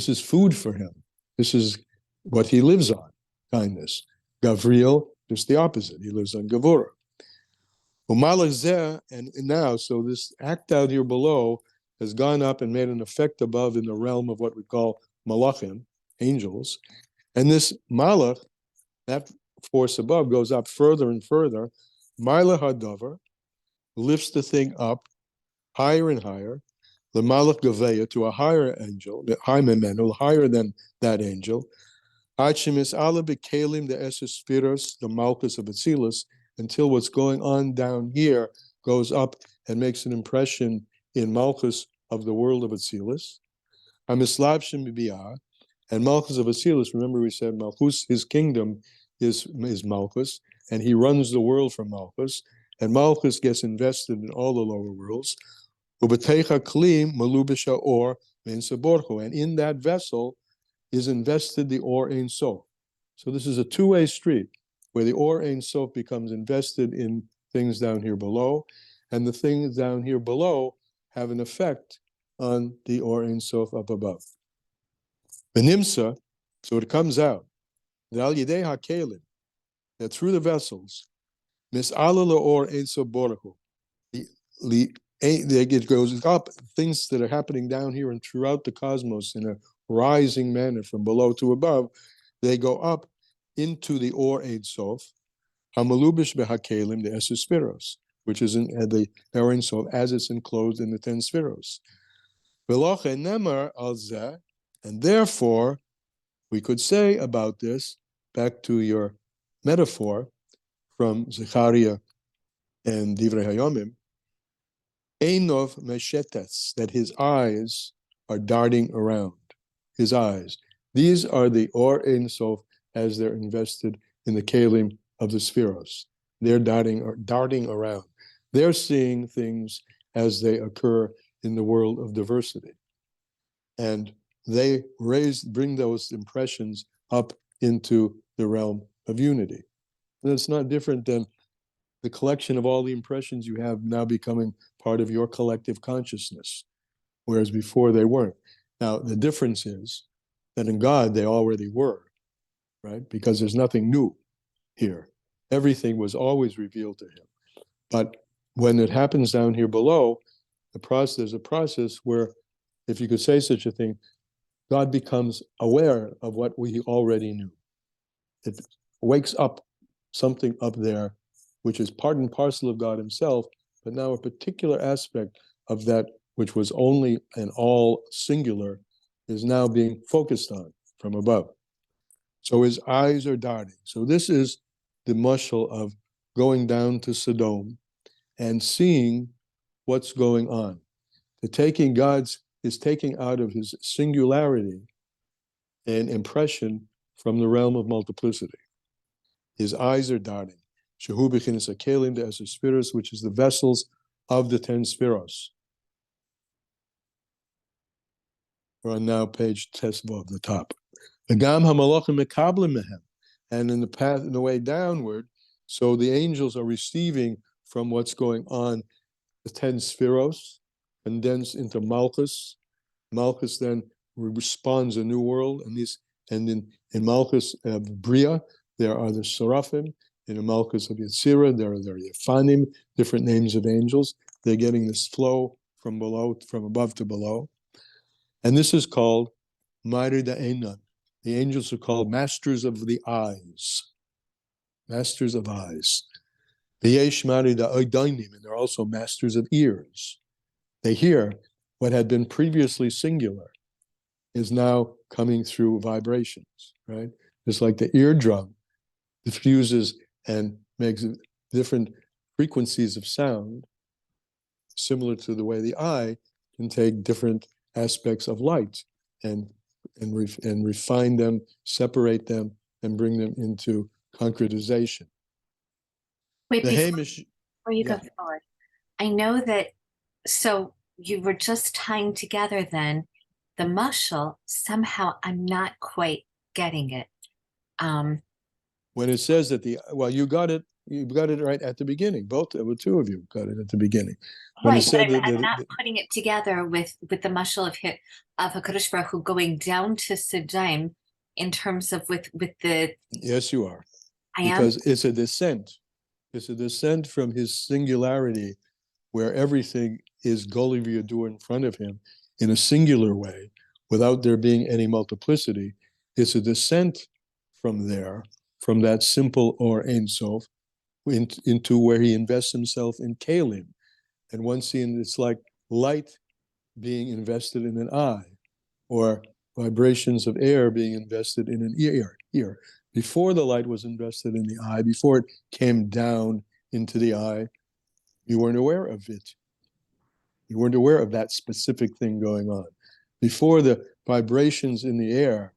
is food for him. This is what he lives on, kindness. Gavriel, just the opposite. He lives on Gevurah. And now, so this act out here below has gone up and made an effect above in the realm of what we call malachim, angels. And this malach, that force above, goes up further and further. Marla hadavar, lifts the thing up higher and higher. The malach gaveya, to a higher angel, the high memenu, higher than that angel. Achimis ala bekalim, the eses spiros, the malchus of Atzilus, until what's going on down here goes up and makes an impression in malchus of the world of Atzilus. Amislavshim b'biyah, and malchus of Atzilus, remember we said malchus, his kingdom is malchus, and he runs the world from malchus, and malchus gets invested in all the lower worlds. Ubetecha kli malubisha or mein saborcho, and in that vessel is invested the Or Ein Sof. So this is a two-way street, where the Or Ein Sof becomes invested in things down here below, and the things down here below have an effect on the Or Ein Sof up above. Benimsa, so it comes out, that through the vessels, mis'ala Or Ein Sof borahu, it goes up, things that are happening down here and throughout the cosmos in a rising manner from below to above, they go up into the Or Ein Sof, hamalubish behakelim, the Eser Spiros, which is in the Or Ein Sof as it's enclosed in the 10 Spiros. And therefore, we could say about this, back to your metaphor from Zechariah and Divrei Hayomim, Einov meshetes, that his eyes are darting around. his eyes. These are the Or Ein Sof as they're invested in the Kalim of the Spheros. They're darting around. They're seeing things as they occur in the world of diversity. And they bring those impressions up into the realm of unity. And it's not different than the collection of all the impressions you have now becoming part of your collective consciousness, whereas before they weren't. Now, the difference is that in God, they already were, right? Because there's nothing new here. Everything was always revealed to him. But when it happens down here below, there's a process where, if you could say such a thing, God becomes aware of what we already knew. It wakes up something up there, which is part and parcel of God himself, but now a particular aspect of that which was only and all singular is now being focused on from above. So his eyes are darting. So this is the mashal of going down to Sodom and seeing what's going on. The taking God's is taking out of his singularity an impression from the realm of multiplicity. His eyes are darting. Shehu b'chinas hakelim de'eser spheros, which is the vessels of the 10 spheros. We're on now page Tesvav of the top. V'gam hamalachim mekablim mehem, and in the path, in the way downward, so the angels are receiving from what's going on the 10 spheros, condensed into Malchus. Malchus then respawns a new world, and in Malchus of Bria, there are the Seraphim. In the Malchus of Yetzirah, there are the Yefanim, different names of angels. They're getting this flow from above to below. And this is called Marida Einan. The angels are called masters of the eyes. Masters of eyes. V'yesh Marida Oidainim, and they're also masters of ears. They hear what had been previously singular is now coming through vibrations, right? Just like the eardrum diffuses and makes different frequencies of sound, similar to the way the eye can take different aspects of light and refine them, separate them, and bring them into concretization. Wait, The before, Hamish, before you yeah. go forward, I know that, so you were just tying together then the mashal. Somehow I'm not quite getting it. When it says that you got it right at the beginning. The two of you got it at the beginning. When Right, it said but I'm not putting it together with the mashal of HaKadosh Baruch Hu going down to Sodom in terms of with the. Yes, you are. I am. Because it's a descent. It's a descent from his singularity, where everything is Goli V'Yadur in front of him in a singular way, without there being any multiplicity. It's a descent from there, from that simple Or Ein Sof, into where he invests himself in Kalim. And once it's like light being invested in an eye, or vibrations of air being invested in an ear. Before the light was invested in the eye, before it came down into the eye, you weren't aware of it. You weren't aware of that specific thing going on. Before the vibrations in the air,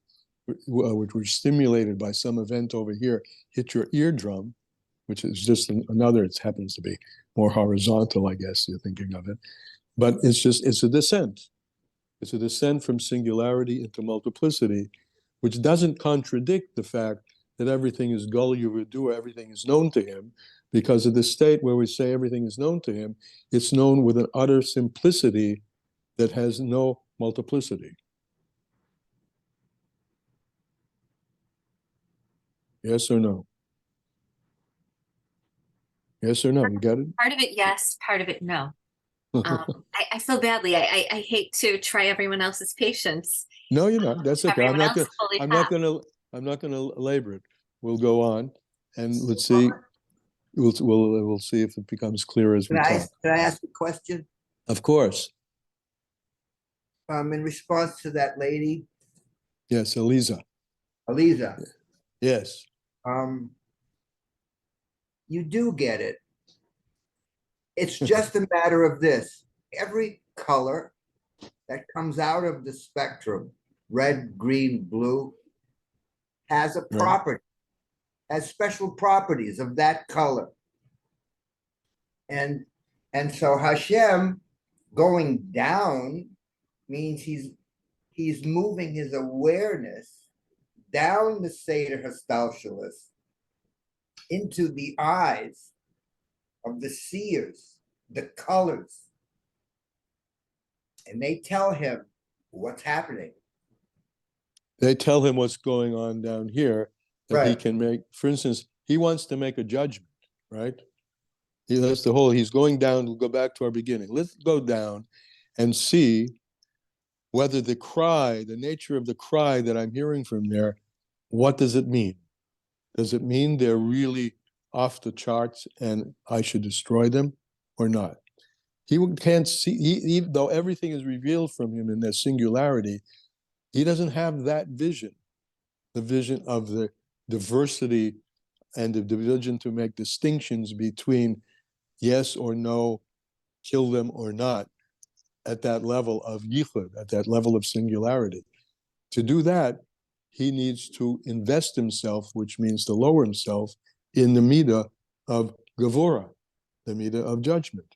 which were stimulated by some event over here, hit your eardrum, which is just another, it happens to be more horizontal, I guess, you're thinking of it. But it's a descent. It's a descent from singularity into multiplicity, which doesn't contradict the fact that everything is Gol Yeridua, everything is known to him, because of the state where we say everything is known to him, it's known with an utter simplicity that has no multiplicity. Yes or no? Yes or no? You got it? Part of it, yes. Part of it, no. I feel badly. I hate to try everyone else's patience. No, you're not. That's okay. I'm Everyone not else gonna labor it. We'll go on, and let's see. We'll see if it becomes clear as we talk. Can I ask a question? Of course. In response to that lady, Yes, Eliza. Yes. You do get it. It's just a matter of this. Every color that comes out of the spectrum red, green, blue, has a Right. property, has special properties of that color. And so Hashem going down means he's moving his awareness down the Seder Hastalshalis into the eyes of the seers, the colors. And they tell him what's happening. They tell him what's going on down here, that he Right. can make, for instance, he wants to make a judgment, right? That's the whole, he's going down, we'll go back to our beginning. Let's go down and see whether the cry, the nature of the cry that I'm hearing from there, what does it mean? Does it mean they're really off the charts and I should destroy them or not? He can't see, even though everything is revealed from him in their singularity, he doesn't have that vision, the vision of the diversity and the division to make distinctions between yes or no, kill them or not, at that level of yichud, at that level of singularity. To do that, he needs to invest himself, which means to lower himself, in the midah of gevura, the midah of judgment,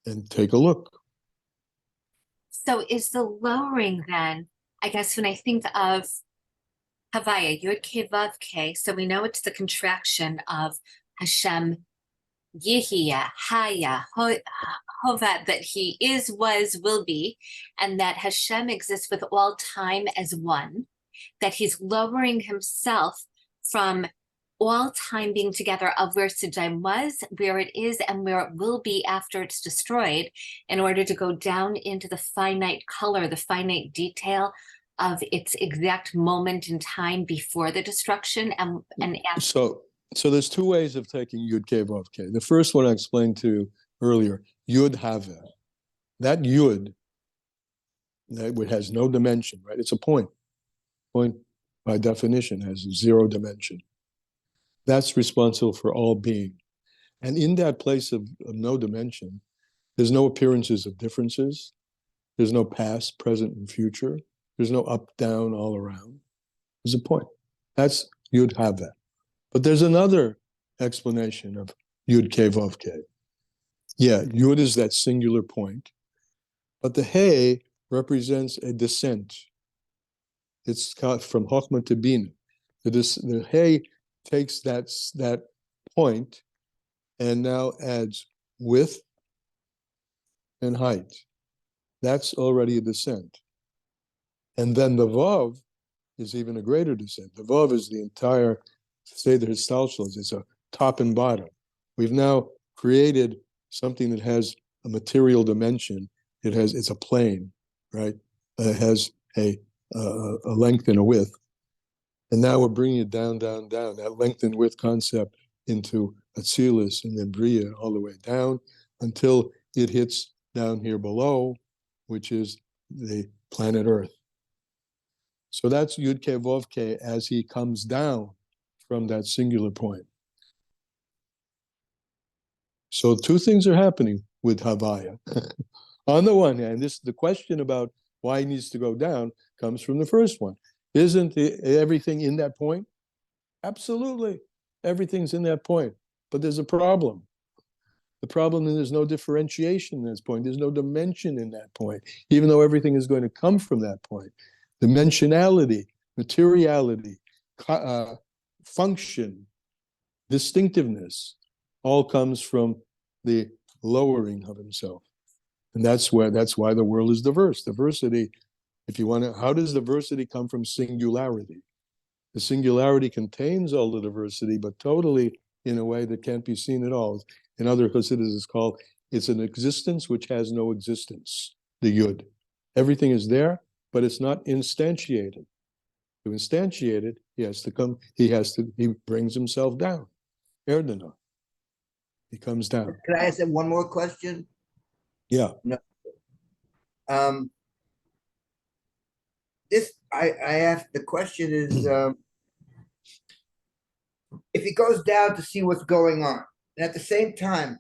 and take a look. So is the lowering then, I guess when I think of Havaya, Yud Ke Vav Ke, so we know it's the contraction of Hashem Yihya, Haya, Hova, that he is, was, will be, and that Hashem exists with all time as one, that he's lowering himself from all time being together of where Sejim was, where it is, and where it will be after it's destroyed, in order to go down into the finite color, the finite detail of its exact moment in time before the destruction and after. So there's two ways of taking Yud Ke Vav Ke. The first one I explained to you earlier, Yud Have. That Yud, that has no dimension, right? It's a point. Point by definition has zero dimension. That's responsible for all being. And in that place of no dimension, there's no appearances of differences. There's no past, present, and future. There's no up, down, all around. There's a point. That's Yud Have. But there's another explanation of Yud Ke Vav Ke. Yeah, Yud is that singular point, but the He represents a descent. It's from Chochmah to Bina. The He takes that point and now adds width and height. That's already a descent. And then the Vav is even a greater descent. The Vav is the entire Seder Histalshalos. It's a top and bottom. We've now created something that has a material dimension. It's a plane, right? It has a length and a width. And now we're bringing it down, down, down, that length and width concept into Atzilus and then Bria all the way down until it hits down here below, which is the planet Earth. So that's Yud Ke Vav Ke as he comes down from that singular point. So two things are happening with Havaya. On the one hand, the question about why he needs to go down comes from the first one. Isn't everything in that point? Absolutely. Everything's in that point. But there's a problem. The problem is there's no differentiation in this point. There's no dimension in that point, even though everything is going to come from that point. Dimensionality, materiality, function, distinctiveness, all comes from the lowering of himself. And that's why the world is diverse. Diversity, if you want to, how does diversity come from singularity? The singularity contains all the diversity, but totally in a way that can't be seen at all. In other Chassidus, it's called, it's an existence which has no existence, the Yud. Everything is there, but it's not instantiated. To instantiate it, he brings himself down. Erdana. He comes down. Can I ask one more question? Yeah. No. I asked, the question is, if he goes down to see what's going on, and at the same time,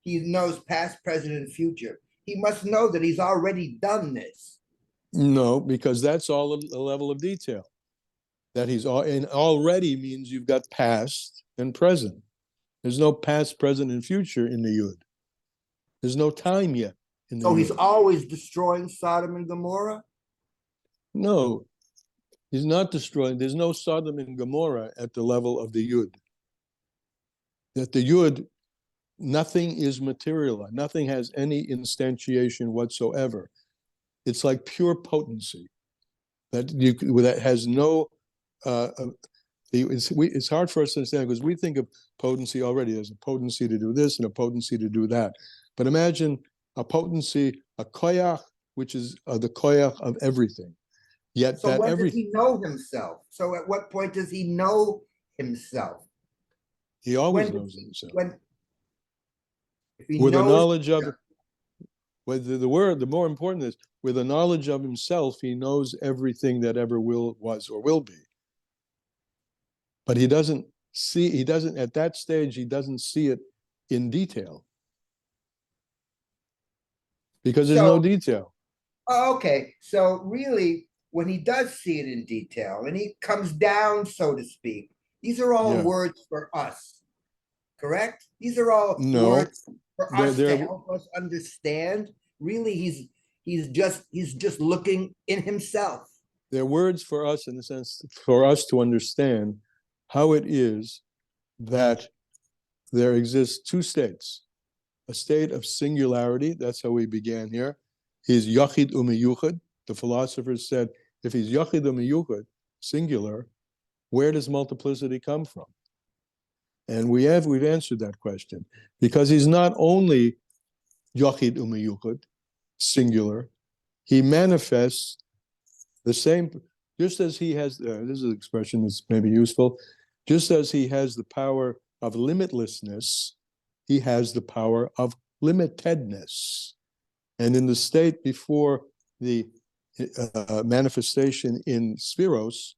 he knows past, present, and future, he must know that he's already done this. No, because that's all of the level of detail. That he's all, and already means you've got past and present. There's no past, present, and future in the Yud. There's no time yet in the So he's Yud. always destroying Sodom and Gomorrah? No, he's not destroying. There's no Sodom and Gomorrah at the level of the Yud. That the Yud, nothing is material. Nothing has any instantiation whatsoever. It's like pure potency that has no. It's hard for us to understand because we think of potency already as a potency to do this and a potency to do that. But imagine a potency, a koyach, which is the koyach of everything. Yet So that when does everything, he know himself? So at what point does he know himself? he always When knows himself. If he With the knows knowledge of, himself, whether the word, the more important is, with the knowledge of himself, he knows everything that ever was, or will be. But he doesn't, at that stage, he doesn't see it in detail. Because there's no So- detail. oh, okay, so really, when he does see it in detail and he comes down, so to speak, these are all Yeah. words for us, correct? These are all No, words for us to they're- help us understand. Really, he's just looking in himself. They're words for us in the sense for us to understand how it is that there exists two states. A state of singularity, that's how we began here. He's Yachid Umiyuchad. The philosophers said, if he's Yachid Umiyuchad, singular, where does multiplicity come from? And we've answered that question. Because he's not only Yachid Umiyuchad, singular, he manifests the same, just as he has, this is an expression that's maybe useful, just as he has the power of limitlessness, he has the power of limitedness. And in the state before the manifestation in Spheros,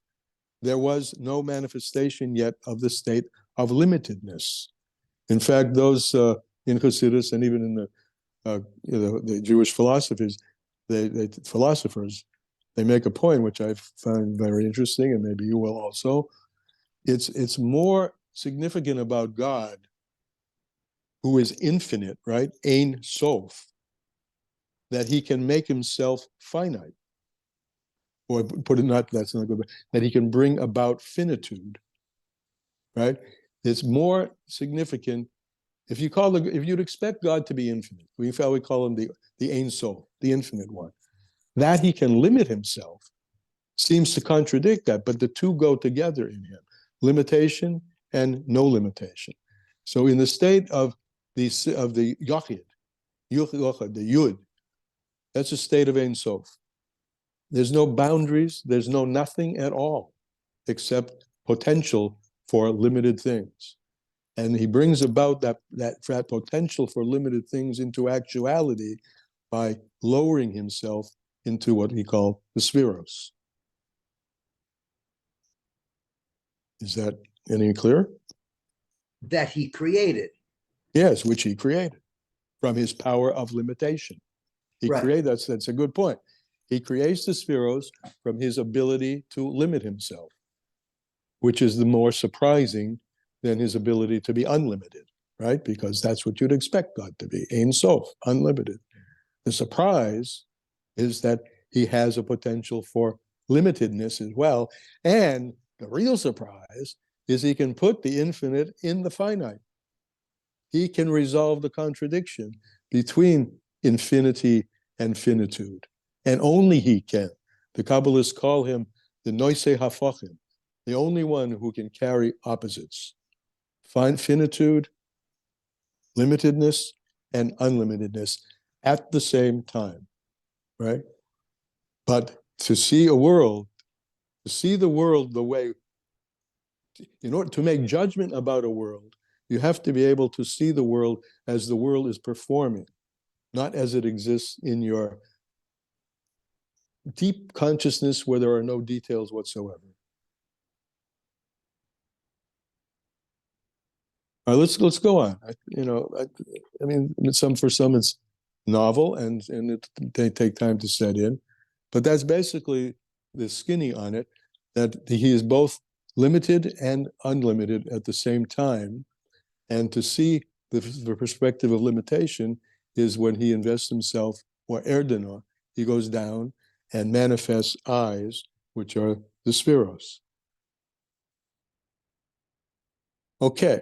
there was no manifestation yet of the state of limitedness. In fact, those in Chassidus and even in the Jewish philosophies, philosophers, they make a point which I find very interesting, and maybe you will also. It's more significant about God, who is infinite, right? Ein Sof, that he can make himself finite. Or put it not, that's not good, but that he can bring about finitude, right? It's more significant. If you'd expect God to be infinite, we call him the Ein Sof, the infinite one. That he can limit himself seems to contradict that, but the two go together in him, limitation and no limitation. So in the state of the Yachid, the Yud, that's a state of Ein Sof. There's no boundaries, there's no nothing at all, except potential for limited things. And he brings about that potential for limited things into actuality by lowering himself into what he called the spheros. Is that any clearer? That he created. Yes, which he created from his power of limitation. He Right. created, that's a good point. He creates the spheros from his ability to limit himself, which is the more surprising than his ability to be unlimited, right? Because that's what you'd expect God to be, Ein Sof, unlimited. The surprise is that he has a potential for limitedness as well. And the real surprise is he can put the infinite in the finite. He can resolve the contradiction between infinity and finitude. And only he can. The Kabbalists call him the Noisei Hafachim, the only one who can carry opposites. Find finitude, limitedness, and unlimitedness at the same time, right? But to see the world the way, in order to make judgment about a world, you have to be able to see the world as the world is performing, not as it exists in your deep consciousness where there are no details whatsoever. All right, let's go on. I mean, for some it's novel and they take time to set in, But that's basically the skinny on it, that he is both limited and unlimited at the same time. And to see the perspective of limitation is when he invests himself, or Erdena, he goes down and manifests eyes, which are the spheros. Okay,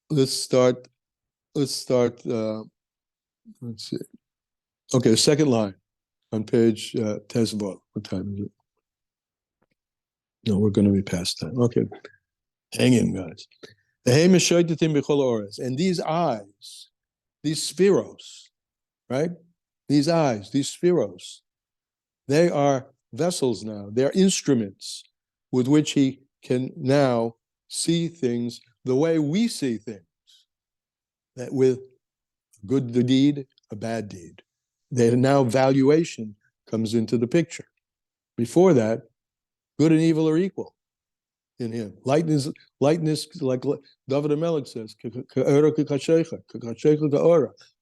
let's start. Let's see. Okay, second line on page Tezvot. What time is it? No, we're going to be past time. Okay, hang in, guys. And these eyes, these spheros, right? These eyes, these spheros, they are vessels now. They're instruments with which he can now see things the way we see things. That with a good deed, a bad deed. That now valuation comes into the picture. Before that, good and evil are equal in him. Lightness, like David Melech says,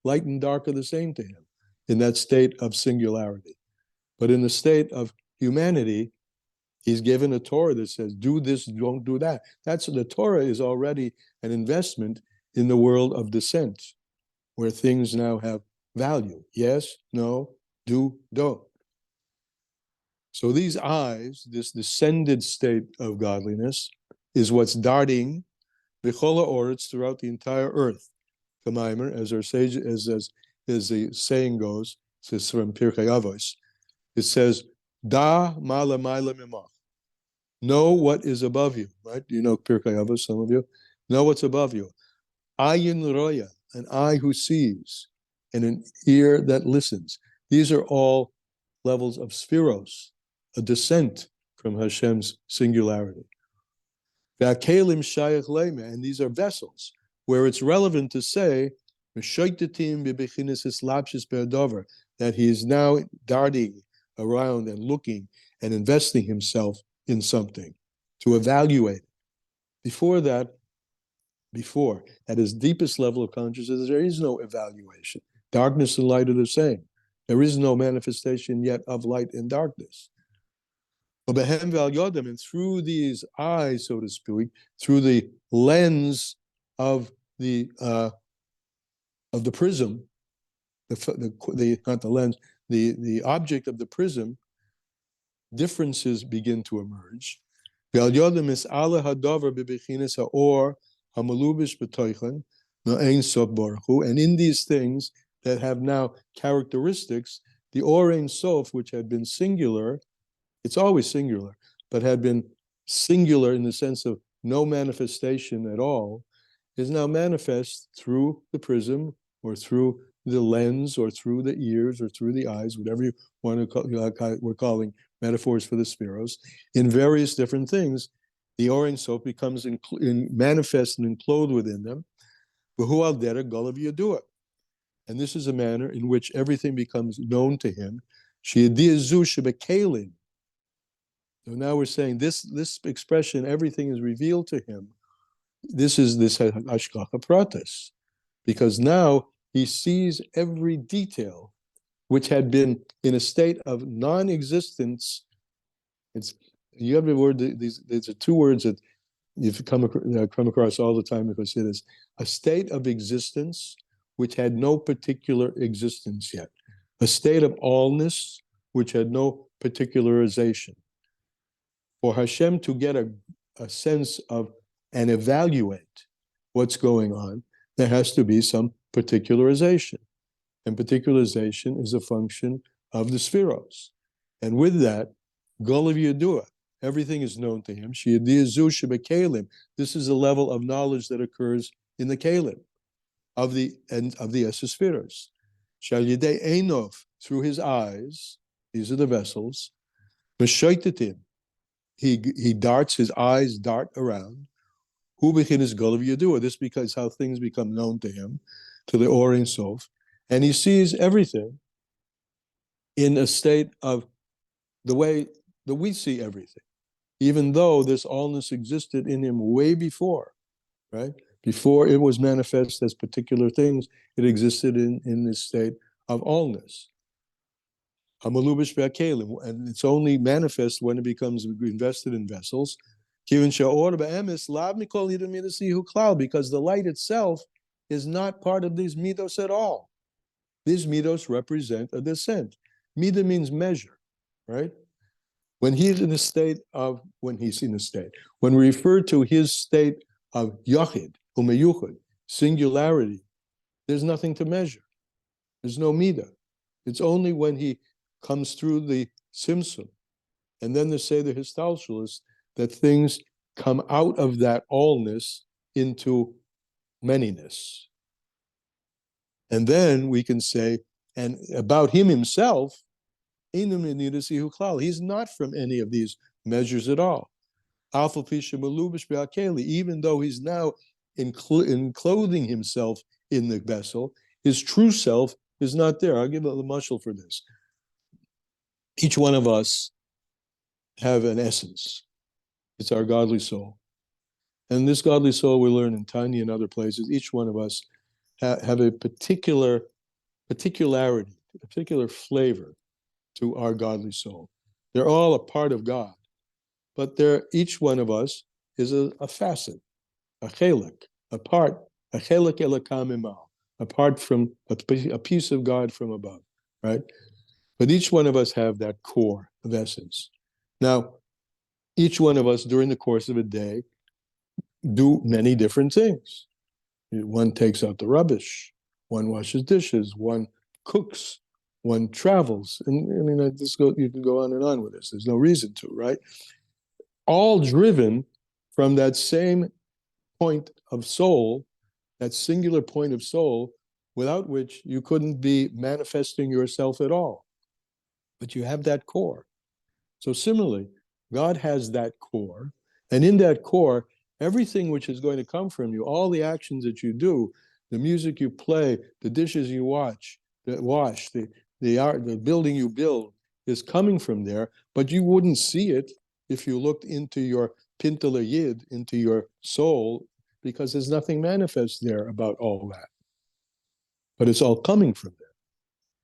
light and dark are the same to him in that state of singularity. But in the state of humanity, he's given a Torah that says, do this, don't do that. That's the Torah is already an investment in the world of descent, where things now have value. Yes, no, do, don't. So these eyes, this descended state of godliness, is what's darting B'chol ha'oretz throughout the entire earth. The maymor, as our sage, as the saying goes, it's from Pirkei Avos. It says, "Da mala ma'ala mimach." Know what is above you, right? You know Pirkei Avos, some of you know what's above you. Ayin roya, an eye who sees, and an ear that listens. These are all levels of spheros, a descent from Hashem's singularity. V'akelim shayach leime, and these are vessels, where it's relevant to say, that he is now darting around and looking and investing himself in something to evaluate. Before that, at his deepest level of consciousness, there is no evaluation. Darkness and light are the same. There is no manifestation yet of light and darkness. And through these eyes, so to speak, through the lens of the prism, not the lens, the object of the prism, differences begin to emerge. And in these things that have now characteristics, the Or Ein Sof, which had been singular, it's always singular, but had been singular in the sense of no manifestation at all, is now manifest through the prism or through the lens or through the ears or through the eyes, whatever you want to call, we're calling metaphors for the spheros, in various different things. The Or Ein Sof becomes manifest and enclosed within them. And this is a manner in which everything becomes known to him. So now we're saying this expression, everything is revealed to him. This is this hashgacha pratis, because now he sees every detail which had been in a state of non-existence. You have the word. These are two words that you've come across all the time because it is a state of existence which had no particular existence yet, a state of allness which had no particularization. For Hashem to get a sense of and evaluate what's going on, there has to be some particularization. And particularization is a function of the spheros. And with that, Golav Yadua, everything is known to him. This is a level of knowledge that occurs in the Kalim, of the Esespheros. Shal Yidei Einov, through his eyes, these are the vessels, Meshaitatim, he darts, his eyes dart around. Hu bechin is Golav Yadua. This because how things become known to him, to the Or Ein Sof, and he sees everything in a state of the way that we see everything, even though this allness existed in him way before, right? Before it was manifest as particular things, it existed in this state of allness. Hamalubish be'akelim, and it's only manifest when it becomes invested in vessels. Because the light itself is not part of these midos at all. These midos represent a descent. Midah means measure, right? When we refer to his state of yachid, umeyuchad, singularity, there's nothing to measure. There's no midah. It's only when he comes through the simsum, and then the Seder Histalshalis, that things come out of that allness into manyness. And then we can say, and about him himself, he's not from any of these measures at all. Even though he's now clothing himself in the vessel, his true self is not there. I'll give a mashal for this. Each one of us have an essence. It's our godly soul. And this godly soul we learn in Tanya and other places. Each one of us have a particularity, a particular flavor to our godly soul. They're all a part of God, but each one of us is a facet, a chelik, a part, a chelik elakam imal, apart from a piece of God from above, right? But each one of us have that core of essence. Now, each one of us during the course of a day do many different things. One takes out the rubbish, one washes dishes, one cooks, one travels. And I mean, you can go on and on with this. There's no reason to, right? All driven from that same point of soul, that singular point of soul, without which you couldn't be manifesting yourself at all. But you have that core. So similarly, God has that core, and in that core, everything which is going to come from you, all the actions that you do, the music you play, the dishes you wash, the art, the building you build, is coming from there, but you wouldn't see it if you looked into your pintele yid, into your soul, because there's nothing manifest there about all that. But it's all coming from there.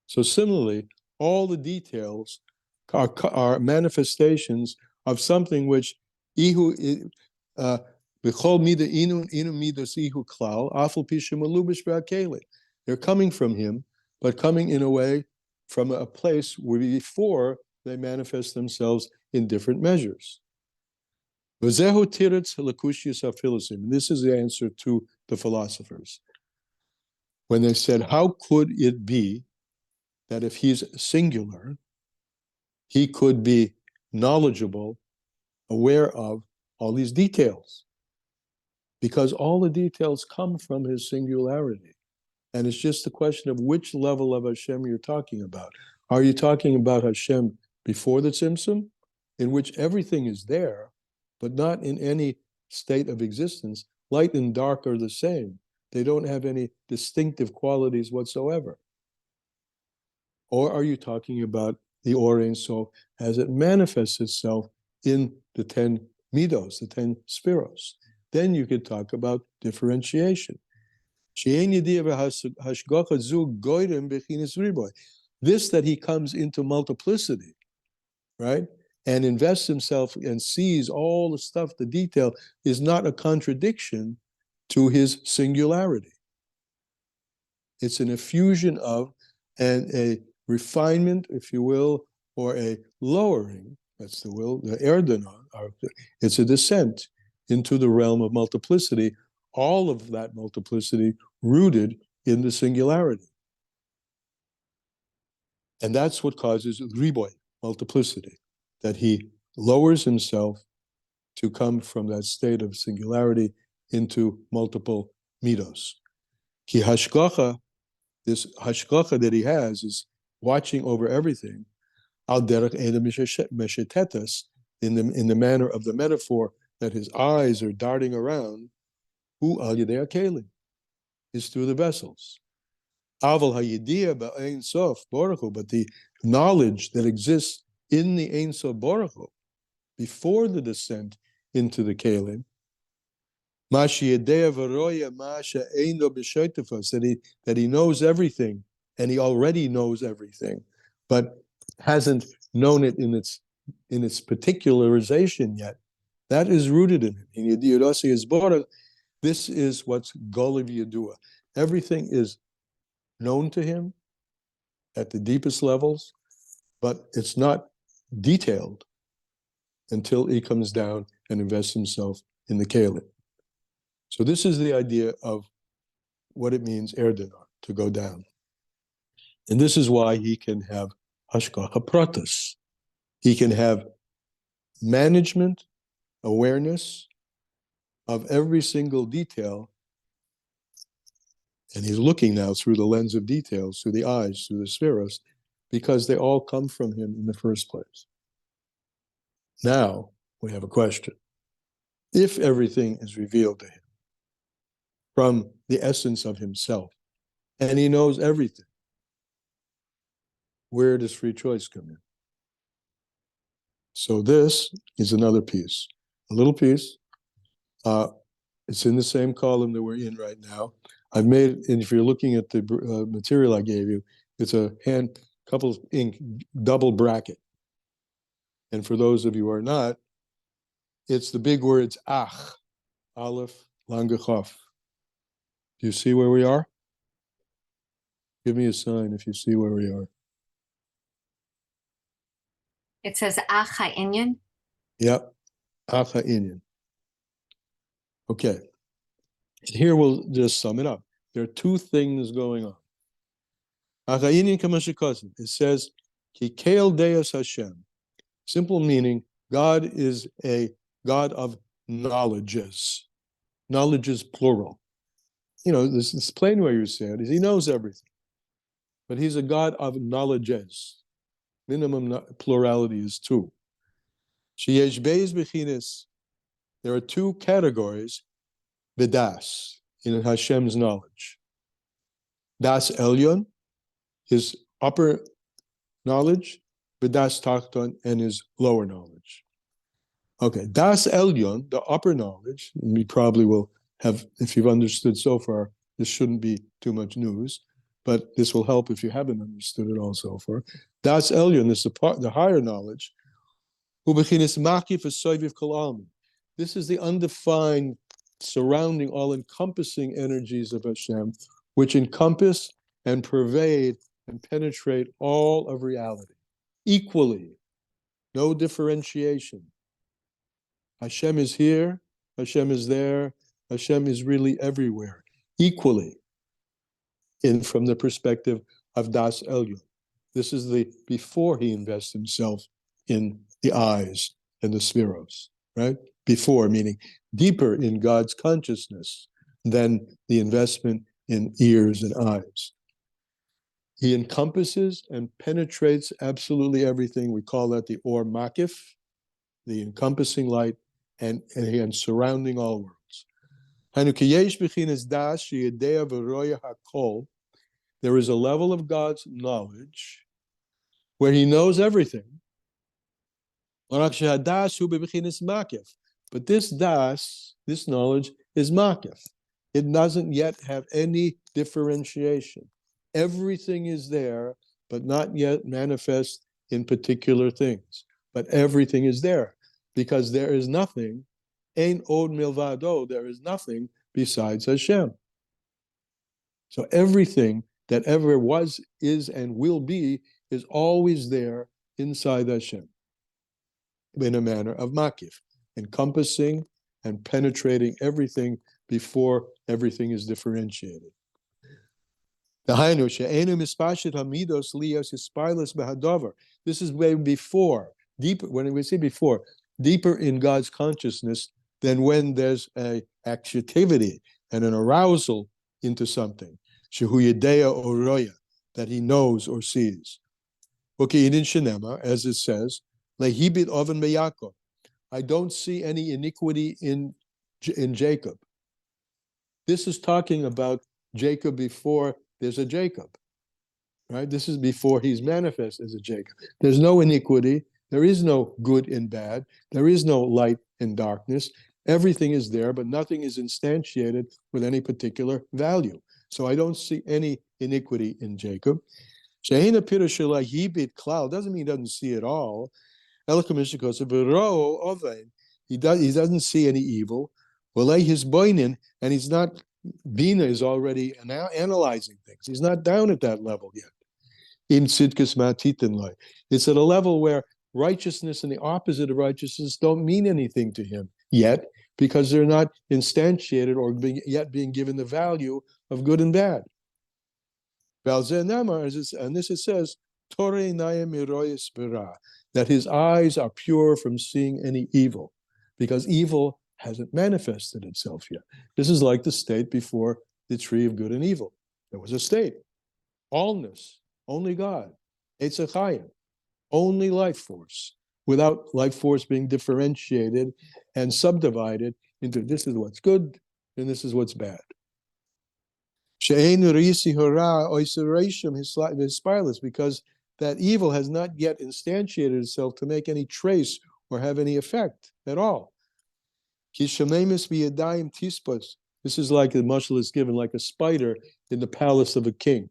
So similarly, all the details are manifestations of something which they're coming from him, but coming in a way from a place where before they manifest themselves in different measures. This is the answer to the philosophers. When they said, how could it be that if he's singular, he could be knowledgeable, aware of all these details? Because all the details come from his singularity. And it's just a question of which level of Hashem you're talking about. Are you talking about Hashem before the Tzimtzum, in which everything is there, but not in any state of existence? Light and dark are the same. They don't have any distinctive qualities whatsoever. Or are you talking about the Or Ein Sof as it manifests itself in the 10 midos, the 10 spiros? Then you could talk about differentiation. This that he comes into multiplicity, right, and invests himself and sees all the stuff, the detail, is not a contradiction to his singularity. It's an effusion of and a refinement, if you will, or a lowering, that's the will, the erdana, it's a descent into the realm of multiplicity, all of that multiplicity rooted in the singularity. And that's what causes riboy, multiplicity, that he lowers himself to come from that state of singularity into multiple midos. Ki hashgacha, this hashgacha that he has is watching over everything, al derech eda meshetetas, in the manner of the metaphor that his eyes are darting around, hu al yedei kelim, is through the vessels. Aval hayidiyah ba'ein sof baruch hu, but the knowledge that exists in the Ein Sof baruch hu before the descent into the kelim, that he knows everything, and he already knows everything, but hasn't known it in its particularization yet. That is rooted in him. In Yediyot is Borah. This is what's Goliv Yedua. Everything is known to him at the deepest levels, but it's not detailed until he comes down and invests himself in the Kalim. So this is the idea of what it means, Erdinar, to go down. And this is why he can have Hashgacha Pratis. He can have management, awareness of every single detail. And he's looking now through the lens of details, through the eyes, through the spheros, because they all come from him in the first place. Now we have a question. If everything is revealed to him from the essence of himself, and he knows everything, where does free choice come in? So this is another piece, a little piece. It's in the same column that we're in right now. I've made, and if you're looking at the material I gave you, it's a couple ink double bracket. And for those of you who are not, it's the big words Ach, Aleph, Lange Chaf. Do you see where we are? Give me a sign if you see where we are. It says Ach HaInyan. Yep, Ach HaInyan. Okay. And here we'll just sum it up. There are two things going on. Ach HaInyan Kamashikosim. It says, Ki Keil Deus Hashem. Simple meaning, God is a God of knowledges. Knowledges plural. You know, this is plain way you say it, is he knows everything. But he's a God of knowledges. Minimum plurality is two. Sheyesh beis bechinis. There are two categories, bedas, in Hashem's knowledge. Das Elyon, his upper knowledge, bedas tachton, and his lower knowledge. Okay, Das Elyon, the upper knowledge, and we probably will have, if you've understood so far, this shouldn't be too much news, but this will help if you haven't understood it all so far. Das Elyon is the higher knowledge. This is the undefined, surrounding, all-encompassing energies of Hashem, which encompass and pervade and penetrate all of reality equally, no differentiation. Hashem is here, Hashem is there, Hashem is really everywhere, equally, from the perspective of Das Elyon. This is the before he invests himself in the eyes and the spheros, right? Before, meaning deeper in God's consciousness than the investment in ears and eyes. He encompasses and penetrates absolutely everything. We call that the Ohr Makif, the encompassing light, and surrounding all worlds. There is a level of God's knowledge where he knows everything. But this das, this knowledge, is makif. It doesn't yet have any differentiation. Everything is there, but not yet manifest in particular things. But everything is there, because there is nothing, ein od milvado, there is nothing besides Hashem. So everything that ever was, is, and will be is always there inside Hashem in a manner of makif, encompassing and penetrating everything before everything is differentiated. This is way before, deeper, when we say before, deeper in God's consciousness than when there's a activity and an arousal into something. That he knows or sees. As it says, I don't see any iniquity in Jacob. This is talking about Jacob before there's a Jacob, right? This is before he's manifest as a Jacob. There's no iniquity. There is no good and bad. There is no light and darkness. Everything is there, but nothing is instantiated with any particular value. So I don't see any iniquity in Jacob. She'eina pirashula yibit klal doesn't mean he doesn't see it all. He doesn't see any evil. His boinin, and he's not. Bina is already now analyzing things. He's not down at that level yet. In tzidkus ma'atitin loy, it's at a level where righteousness and the opposite of righteousness don't mean anything to him yet, because they're not instantiated or yet being given the value of good and bad. And this it says, that his eyes are pure from seeing any evil, because evil hasn't manifested itself yet. This is like the state before the tree of good and evil. There was a state, allness, only God, Eitz Chayim, only life force, without life force being differentiated and subdivided into this is what's good and this is what's bad. Because that evil has not yet instantiated itself to make any trace or have any effect at all. This is like the mashal is given, like a spider in the palace of a king.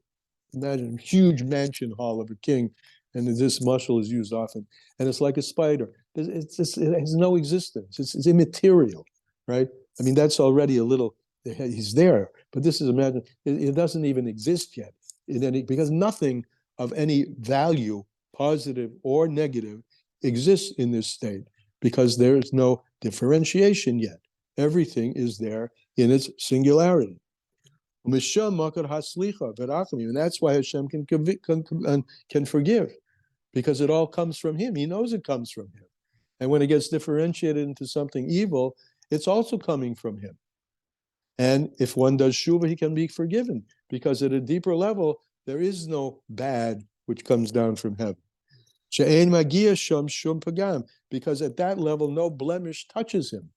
Imagine a huge mansion hall of a king, and this mashal is used often. And it's like a spider. It has no existence. It's immaterial, right? I mean, that's already a little, he's there. But this is, imagine, it doesn't even exist yet because nothing of any value, positive or negative, exists in this state, because there is no differentiation yet. Everything is there in its singularity. And that's why Hashem can forgive, because it all comes from him. He knows it comes from him. And when it gets differentiated into something evil, it's also coming from him. And if one does shuvah, he can be forgiven, because at a deeper level, there is no bad which comes down from heaven. Because at that level, no blemish touches him.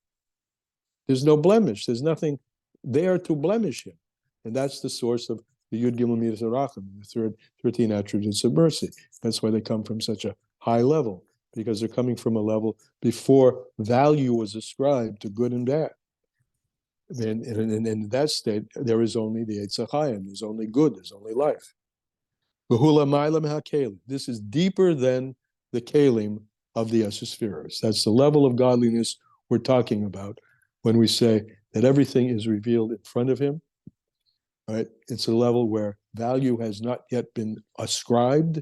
There's no blemish. There's nothing there to blemish him. And that's the source of the Yud Gimel Midas Arachim, the 13 attributes of mercy. That's why they come from such a high level, because they're coming from a level before value was ascribed to good and bad. And in that state, there is only the Eitz Chayim, there's only good, there's only life. This is deeper than the kalim of the Esespheros. That's the level of godliness we're talking about when we say that everything is revealed in front of him. Right? It's a level where value has not yet been ascribed,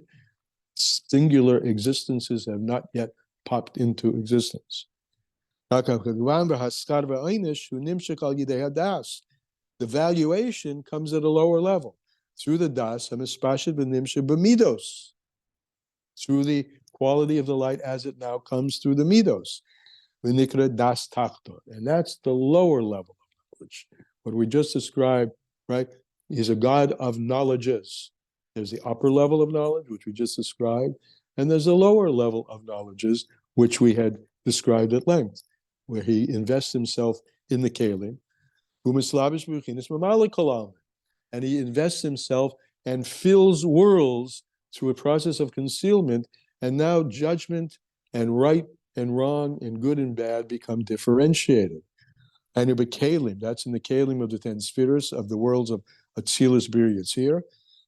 singular existences have not yet popped into existence. The valuation comes at a lower level through the das, through the quality of the light as it now comes through the midos. And that's the lower level of knowledge. What we just described, right? He's a God of knowledges. There's the upper level of knowledge, which we just described, and there's a lower level of knowledges, which we had described at length, where he invests himself in the kelim, and he invests himself and fills worlds through a process of concealment, and now judgment and right and wrong and good and bad become differentiated. And it kelim, that's in the kelim of the 10 spheres of the worlds of Atzilus, Bir, Yetzir.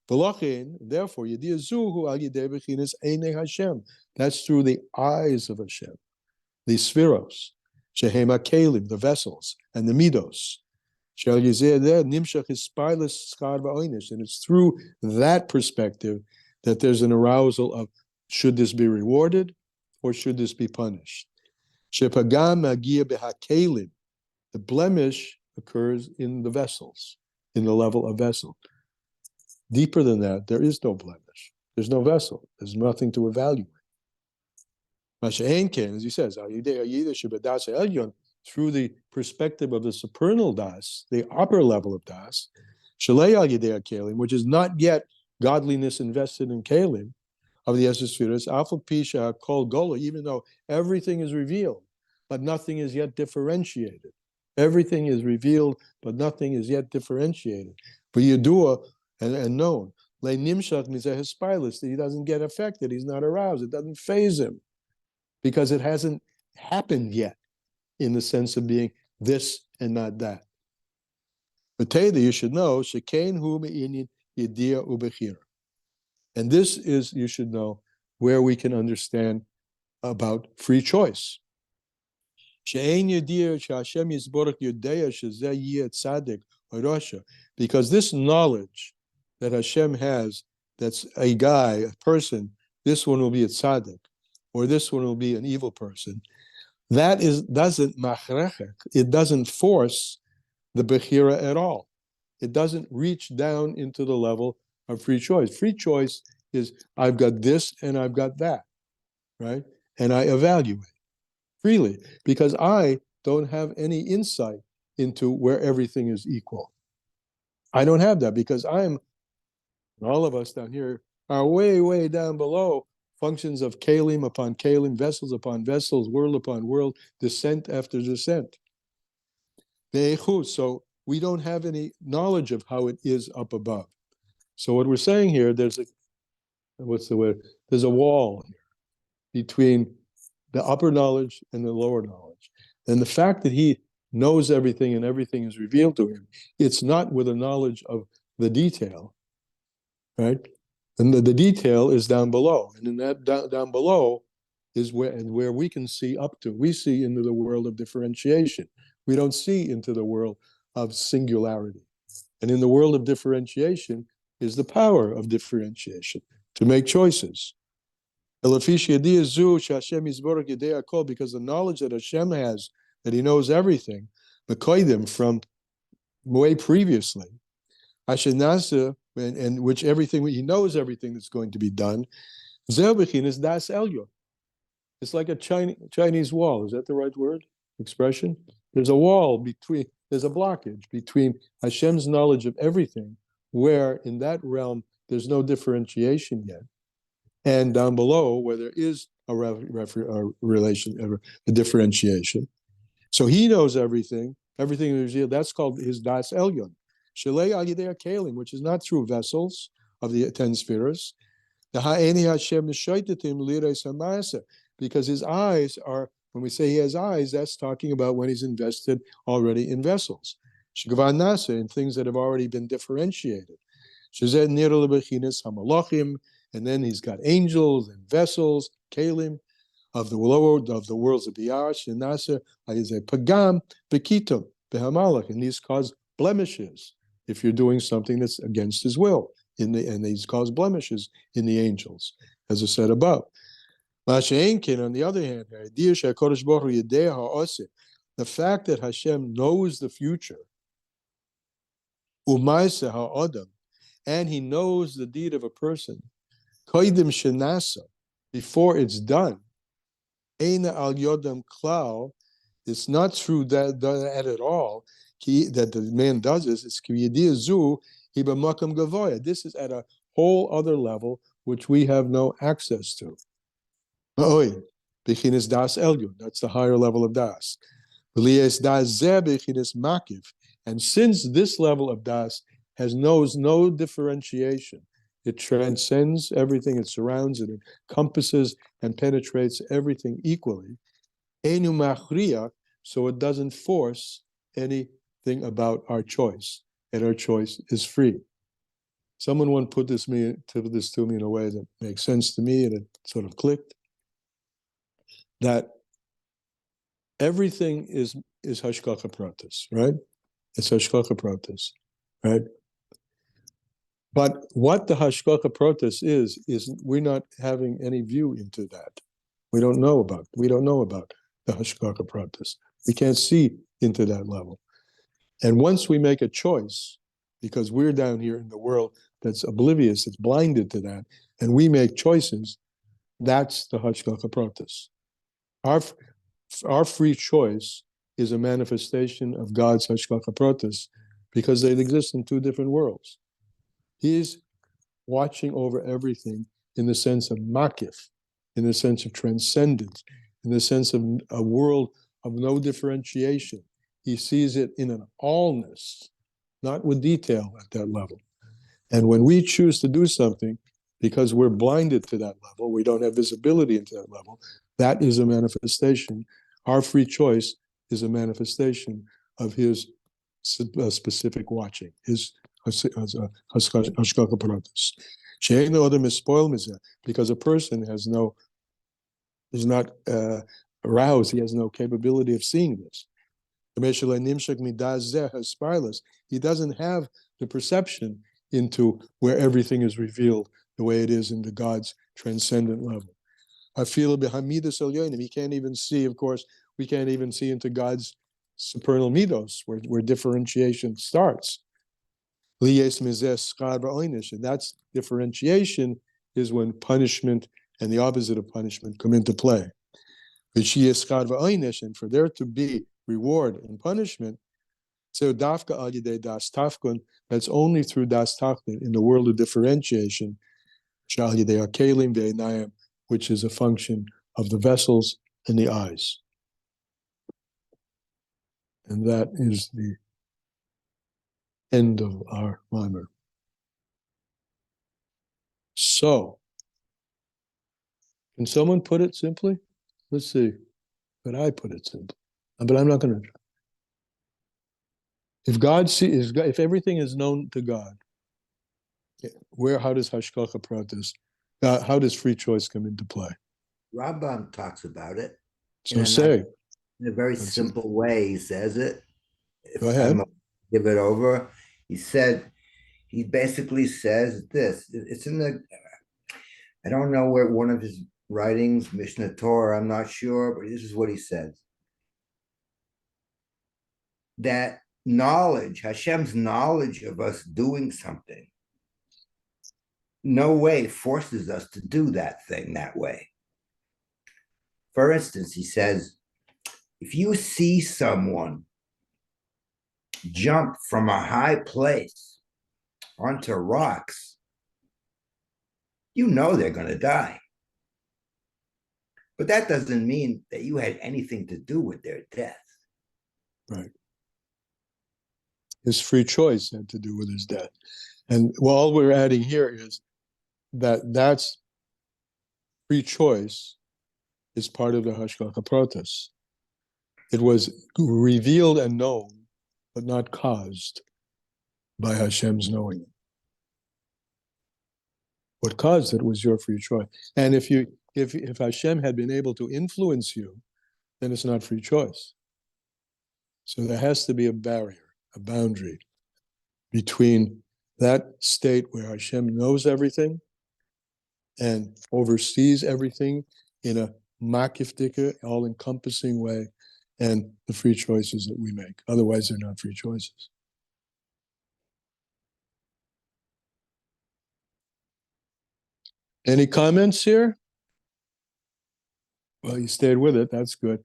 Therefore, that's through the eyes of Hashem, the spheros, Shehema Kelim, the vessels, and the midos. And it's through that perspective that there's an arousal of, should this be rewarded or should this be punished? The blemish occurs in the vessels, in the level of vessel. Deeper than that, there is no blemish. There's no vessel. There's nothing to evaluate. As he says, through the perspective of the supernal das, the upper level of das, which is not yet godliness invested in kelim of the Esespheros, Alpha Pisha Kol Gola, even though everything is revealed, but nothing is yet differentiated. Everything is revealed, but nothing is yet differentiated. But Yedua and known. Le Nimshach Mizeh he doesn't get affected, he's not aroused, it doesn't faze him, because it hasn't happened yet in the sense of being this and not that. But Teda, you should know, Shekain Hu Me'inyin Yedia Ubechira. And this is, you should know, where we can understand about free choice. Because this knowledge that Hashem has, that's a guy, a person, this one will be a tzaddik, or this one will be an evil person, that doesn't machrechek, it doesn't force the bechira at all. It doesn't reach down into the level of free choice. Free choice is, I've got this and I've got that, right? And I evaluate freely because I don't have any insight into where everything is equal. I don't have that because all of us down here are way, way down below, functions of kalim upon kalim, vessels upon vessels, world upon world, descent after descent. So we don't have any knowledge of how it is up above. So what we're saying here, there's a wall here between the upper knowledge and the lower knowledge. And the fact that he knows everything and everything is revealed to him, it's not with a knowledge of the detail, right? And the detail is down below. And in that down below is where we can see up to. We see into the world of differentiation. We don't see into the world of singularity. And in the world of differentiation is the power of differentiation, to make choices. Because the knowledge that Hashem has, that he knows everything, from way previously, and which everything, he knows everything that's going to be done, is das elyon. It's like a Chinese wall. Is that the right word, expression? There's a wall there's a blockage between Hashem's knowledge of everything, where in that realm there's no differentiation yet, and down below where there is a differentiation. So he knows everything is real. That's called his das elyon, shalei al yidei kalim, which is not through vessels of the 10 spheres. Because his eyes are, when we say he has eyes, that's talking about when he's invested already in vessels, in things that have already been differentiated. And then he's got angels and vessels, kalim, of the worlds of Biyash, and Nasa, pagam, bekitum, behamalach, and these cause blemishes if you're doing something that's against his will. And these cause blemishes in the angels, as I said above. On the other hand, the fact that Hashem knows the future, and he knows the deed of a person, before it's done, it's not through that at all that the man does this. This is at a whole other level which we have no access to. That's the higher level of das. And since this level of das knows no differentiation, it transcends everything, it surrounds, it encompasses and penetrates everything equally. So it doesn't force anything about our choice, and our choice is free. Someone once put this to me in a way that makes sense to me, and it sort of clicked. That everything is hashgacha pratis, right? It's hashgacha pratis, right? But what the hashgacha pratis is we're not having any view into that. We don't know about the hashgacha pratis. We can't see into that level. And once we make a choice, because we're down here in the world that's oblivious, it's blinded to that, and we make choices, that's the hashgacha pratis. Our free choice is a manifestation of God's hashgacha pratis, because they exist in two different worlds. He's watching over everything in the sense of makif, in the sense of transcendence, in the sense of a world of no differentiation. He sees it in an allness, not with detail at that level. And when we choose to do something, because we're blinded to that level, we don't have visibility into that level, that is a manifestation. Our free choice is a manifestation of his specific watching, his hashgacha pratis. She'ein odem is spoiled mizeh, because a person is not aroused. He has no capability of seeing this. He doesn't have the perception into where everything is revealed the way it is in the God's transcendent level. He can't even see, of course, we can't even see into God's supernal midos, where differentiation starts. And that's differentiation is when punishment and the opposite of punishment come into play. And for there to be reward and punishment, so that's only through das tachton, in the world of differentiation, which is a function of the vessels and the eyes. And that is the end of our maymor. So, can someone put it simply? Let's see. But I put it simply. But I'm not going to. If everything is known to God, how does hashgacha pratis, how does free choice come into play? Rambam talks about it. So say. In a very simple way, he says it. Go ahead. Give it over. He basically says this. It's in I don't know where one of his writings, Mishnah Torah, I'm not sure, but this is what he says. That knowledge, Hashem's knowledge of us doing something, no way forces us to do that thing that way. For instance, he says, if you see someone jump from a high place onto rocks, you know they're going to die. But that doesn't mean that you had anything to do with their death. Right. His free choice had to do with his death. And all we're adding here is that's free choice is part of the hashgacha pratis. It was revealed and known, but not caused by Hashem's knowing. What caused it was your free choice. And if Hashem had been able to influence you, then it's not free choice. So there has to be a barrier, a boundary between that state where Hashem knows everything and oversees everything in a makifdika, all-encompassing way, and the free choices that we make. Otherwise, they're not free choices. Any comments here? Well, you stayed with it. That's good.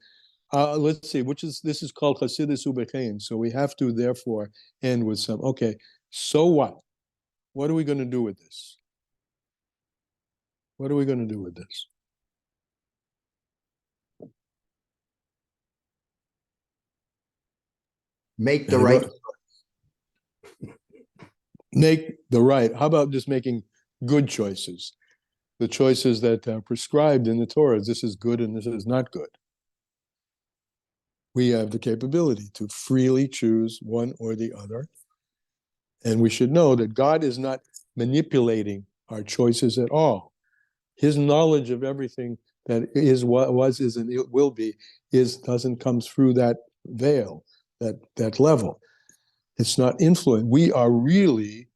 Let's see, this is called Chassidus ubechein. So we have to, therefore, end with some, okay, so what? What are we going to do with this? What are we going to do with this? Make the right. Make the right. How about just making good choices? The choices that are prescribed in the Torah. This is good and this is not good. We have the capability to freely choose one or the other. And we should know that God is not manipulating our choices at all. His knowledge of everything that is, was, is, and it will be, doesn't come through that veil, that level. It's not influenced. We are really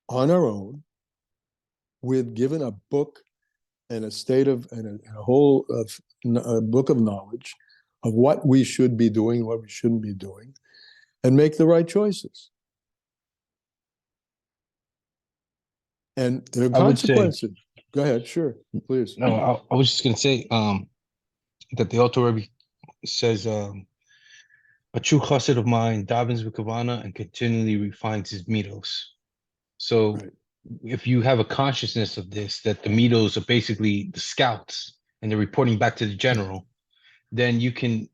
on our own, with given a book and a state of, and a whole of a book of knowledge of what we should be doing, what we shouldn't be doing, and make the right choices. And there are consequences. Go ahead, sure, please. No, I was just going to say that the Alter Rebbe says, a true chassid of mine davens v'kavana and continually refines his midos. So if you have a consciousness of this, that the midos are basically the scouts and they're reporting back to the general, then you can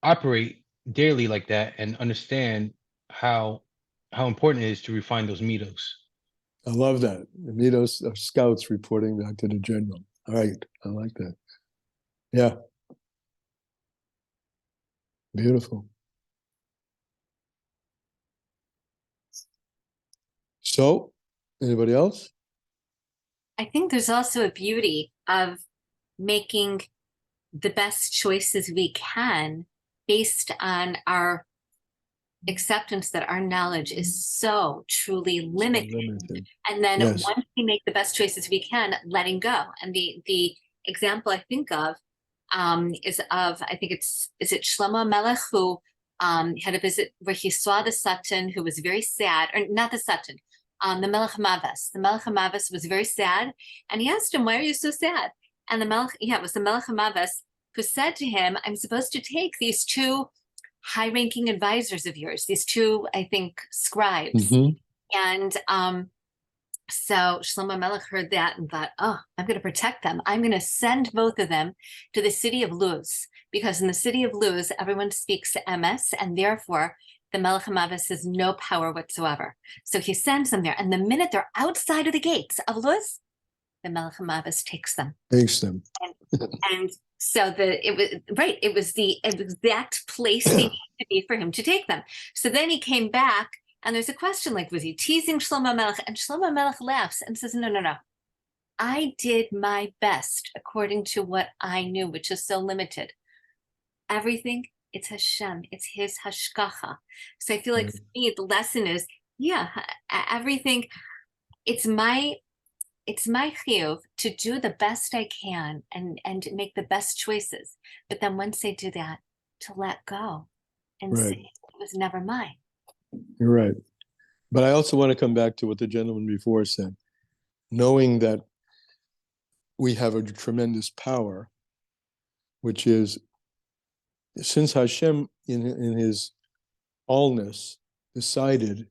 operate daily like that and understand how important it is to refine those midos. I love that. The midos of scouts reporting back to the general. All right, I like that. Yeah. Beautiful. So, anybody else? I think there's also a beauty of making the best choices we can based on our acceptance that our knowledge is so truly limited. Limited. And then Yes. once we make the best choices we can, letting go. And the example I think of is of, I think is it Shlomo Melech, who had a visit where he saw the Satan who was very sad, or not the Satan, the Melech Mavis. The Melech Mavis was very sad, and he asked him, "Why are you so sad?" And the Melech, it was the Melech Mavis who said to him, "I'm supposed to take these two high-ranking advisors of yours, these two, I think, scribes." Mhm. And so Shlomo Melech heard that and thought, "Oh, I'm going to protect them. I'm going to send both of them to the city of Luz, because in the city of Luz, everyone speaks emes, and therefore the Melech HaMavis has no power whatsoever." So he sends them there, and the minute they're outside of the gates of Luz, the Melech HaMavis takes them. Takes them. And so it was the exact place they needed to be for him to take them. So then he came back, and there's a question like, was he teasing Shlomo Melech? And Shlomo Melech laughs and says, no. I did my best according to what I knew, which is so limited. Everything, it's Hashem, it's his hashgacha. So I feel like for me, the lesson is, everything, it's my chiyuv to do the best I can and make the best choices. But then once I do that, to let go and say it was never mine. You're right. But I also want to come back to what the gentleman before said. Knowing that we have a tremendous power, which is, since Hashem in his allness decided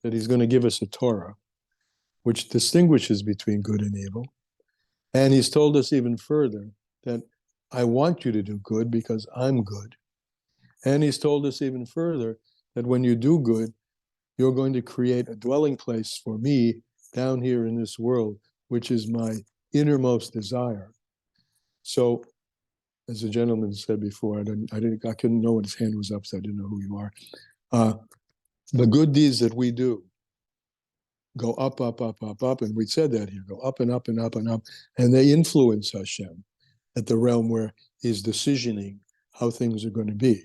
that he's going to give us a Torah, which distinguishes between good and evil, and he's told us even further that I want you to do good because I'm good. And he's told us even further that when you do good, you're going to create a dwelling place for me down here in this world, which is my innermost desire. So, as the gentleman said before, I couldn't know when his hand was up, so I didn't know who you are. The good deeds that we do go up, up, up, up, up, and we said that here, go up and up and up and up, and they influence Hashem at the realm where he's decisioning how things are going to be.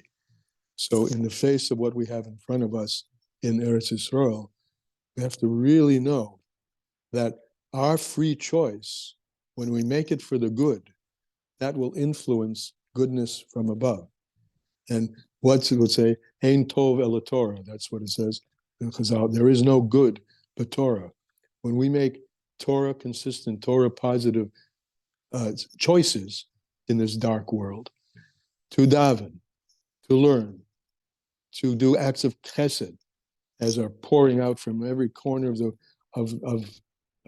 So in the face of what we have in front of us in Eretz Yisrael, we have to really know that our free choice, when we make it for the good, that will influence goodness from above. And what's it would say? Ein tov el Torah. That's what it says in Chazal. There is no good but Torah. When we make Torah consistent, Torah positive choices in this dark world, to daven, to learn, to do acts of chesed, as are pouring out from every corner of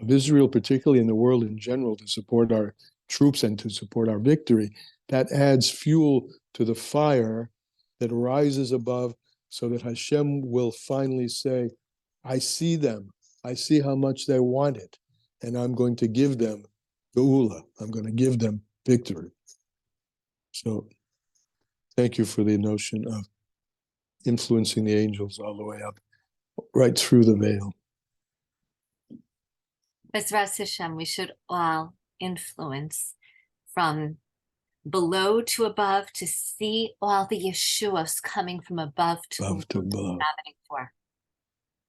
Israel, particularly in the world in general, to support our troops and to support our victory, that adds fuel to the fire that rises above, so that Hashem will finally say, I see them, I see how much they want it, and I'm going to give them geula, I'm going to give them victory. So thank you for the notion of influencing the angels all the way up, right through the veil. Bezras Hashem, we should all influence from below to above to see all the Yeshuas coming from above to below. For.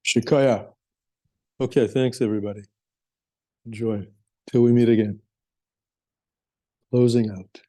Shikaya. Okay, thanks everybody. Enjoy. Till we meet again. Closing out.